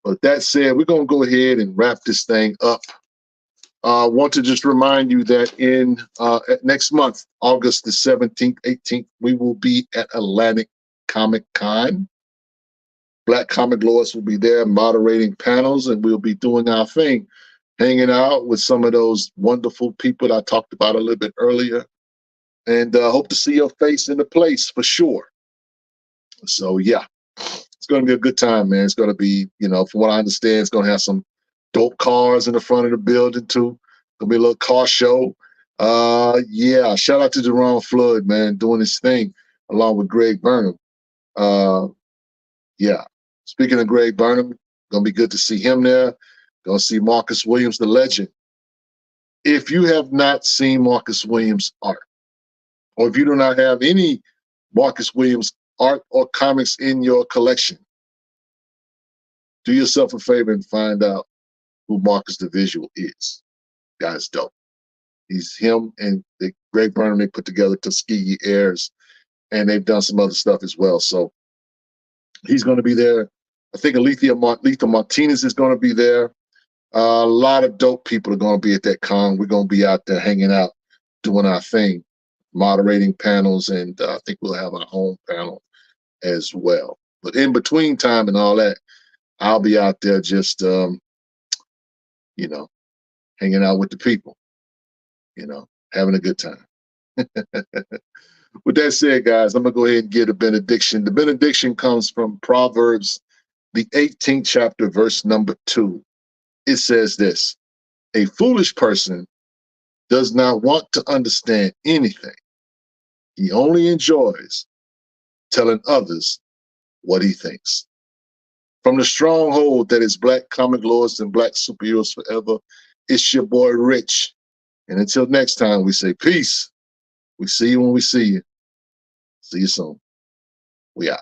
but that said, we're going to go ahead and wrap this thing up. I want to just remind you that next month, August the 17th, 18th, we will be at Atlantic Comic Con. Black Comic Lords will be there moderating panels, and we'll be doing our thing, hanging out with some of those wonderful people that I talked about a little bit earlier. And hope to see your face in the place for sure. So, yeah, it's going to be a good time, man. It's going to be, from what I understand, it's going to have some dope cars in the front of the building, too. Going to be a little car show. Yeah, shout out to Jerome Flood, man, doing his thing along with Greg Burnham. Yeah, speaking of Greg Burnham, going to be good to see him there. Going to see Marcus Williams, the legend. If you have not seen Marcus Williams' art, or if you do not have any Marcus Williams art or comics in your collection, do yourself a favor and find out who Marcus the Visual is. Guy's dope. He's him and Greg Burnham, they put together Tuskegee Airs, and they've done some other stuff as well. So he's going to be there. I think Aletha Martinez is going to be there. A lot of dope people are going to be at that con. We're going to be out there hanging out, doing our thing, moderating panels, and I think we'll have our own panel as well. But in between time and all that, I'll be out there just, hanging out with the people, having a good time. With that said, guys, I'm going to go ahead and give a benediction. The benediction comes from Proverbs, the 18th chapter, verse number 2. It says this: a foolish person does not want to understand anything. He only enjoys telling others what he thinks. From the stronghold that is Black Comic Lords and Black Superheroes Forever, it's your boy Rich. And until next time, we say peace. We see you when we see you. See you soon. We out.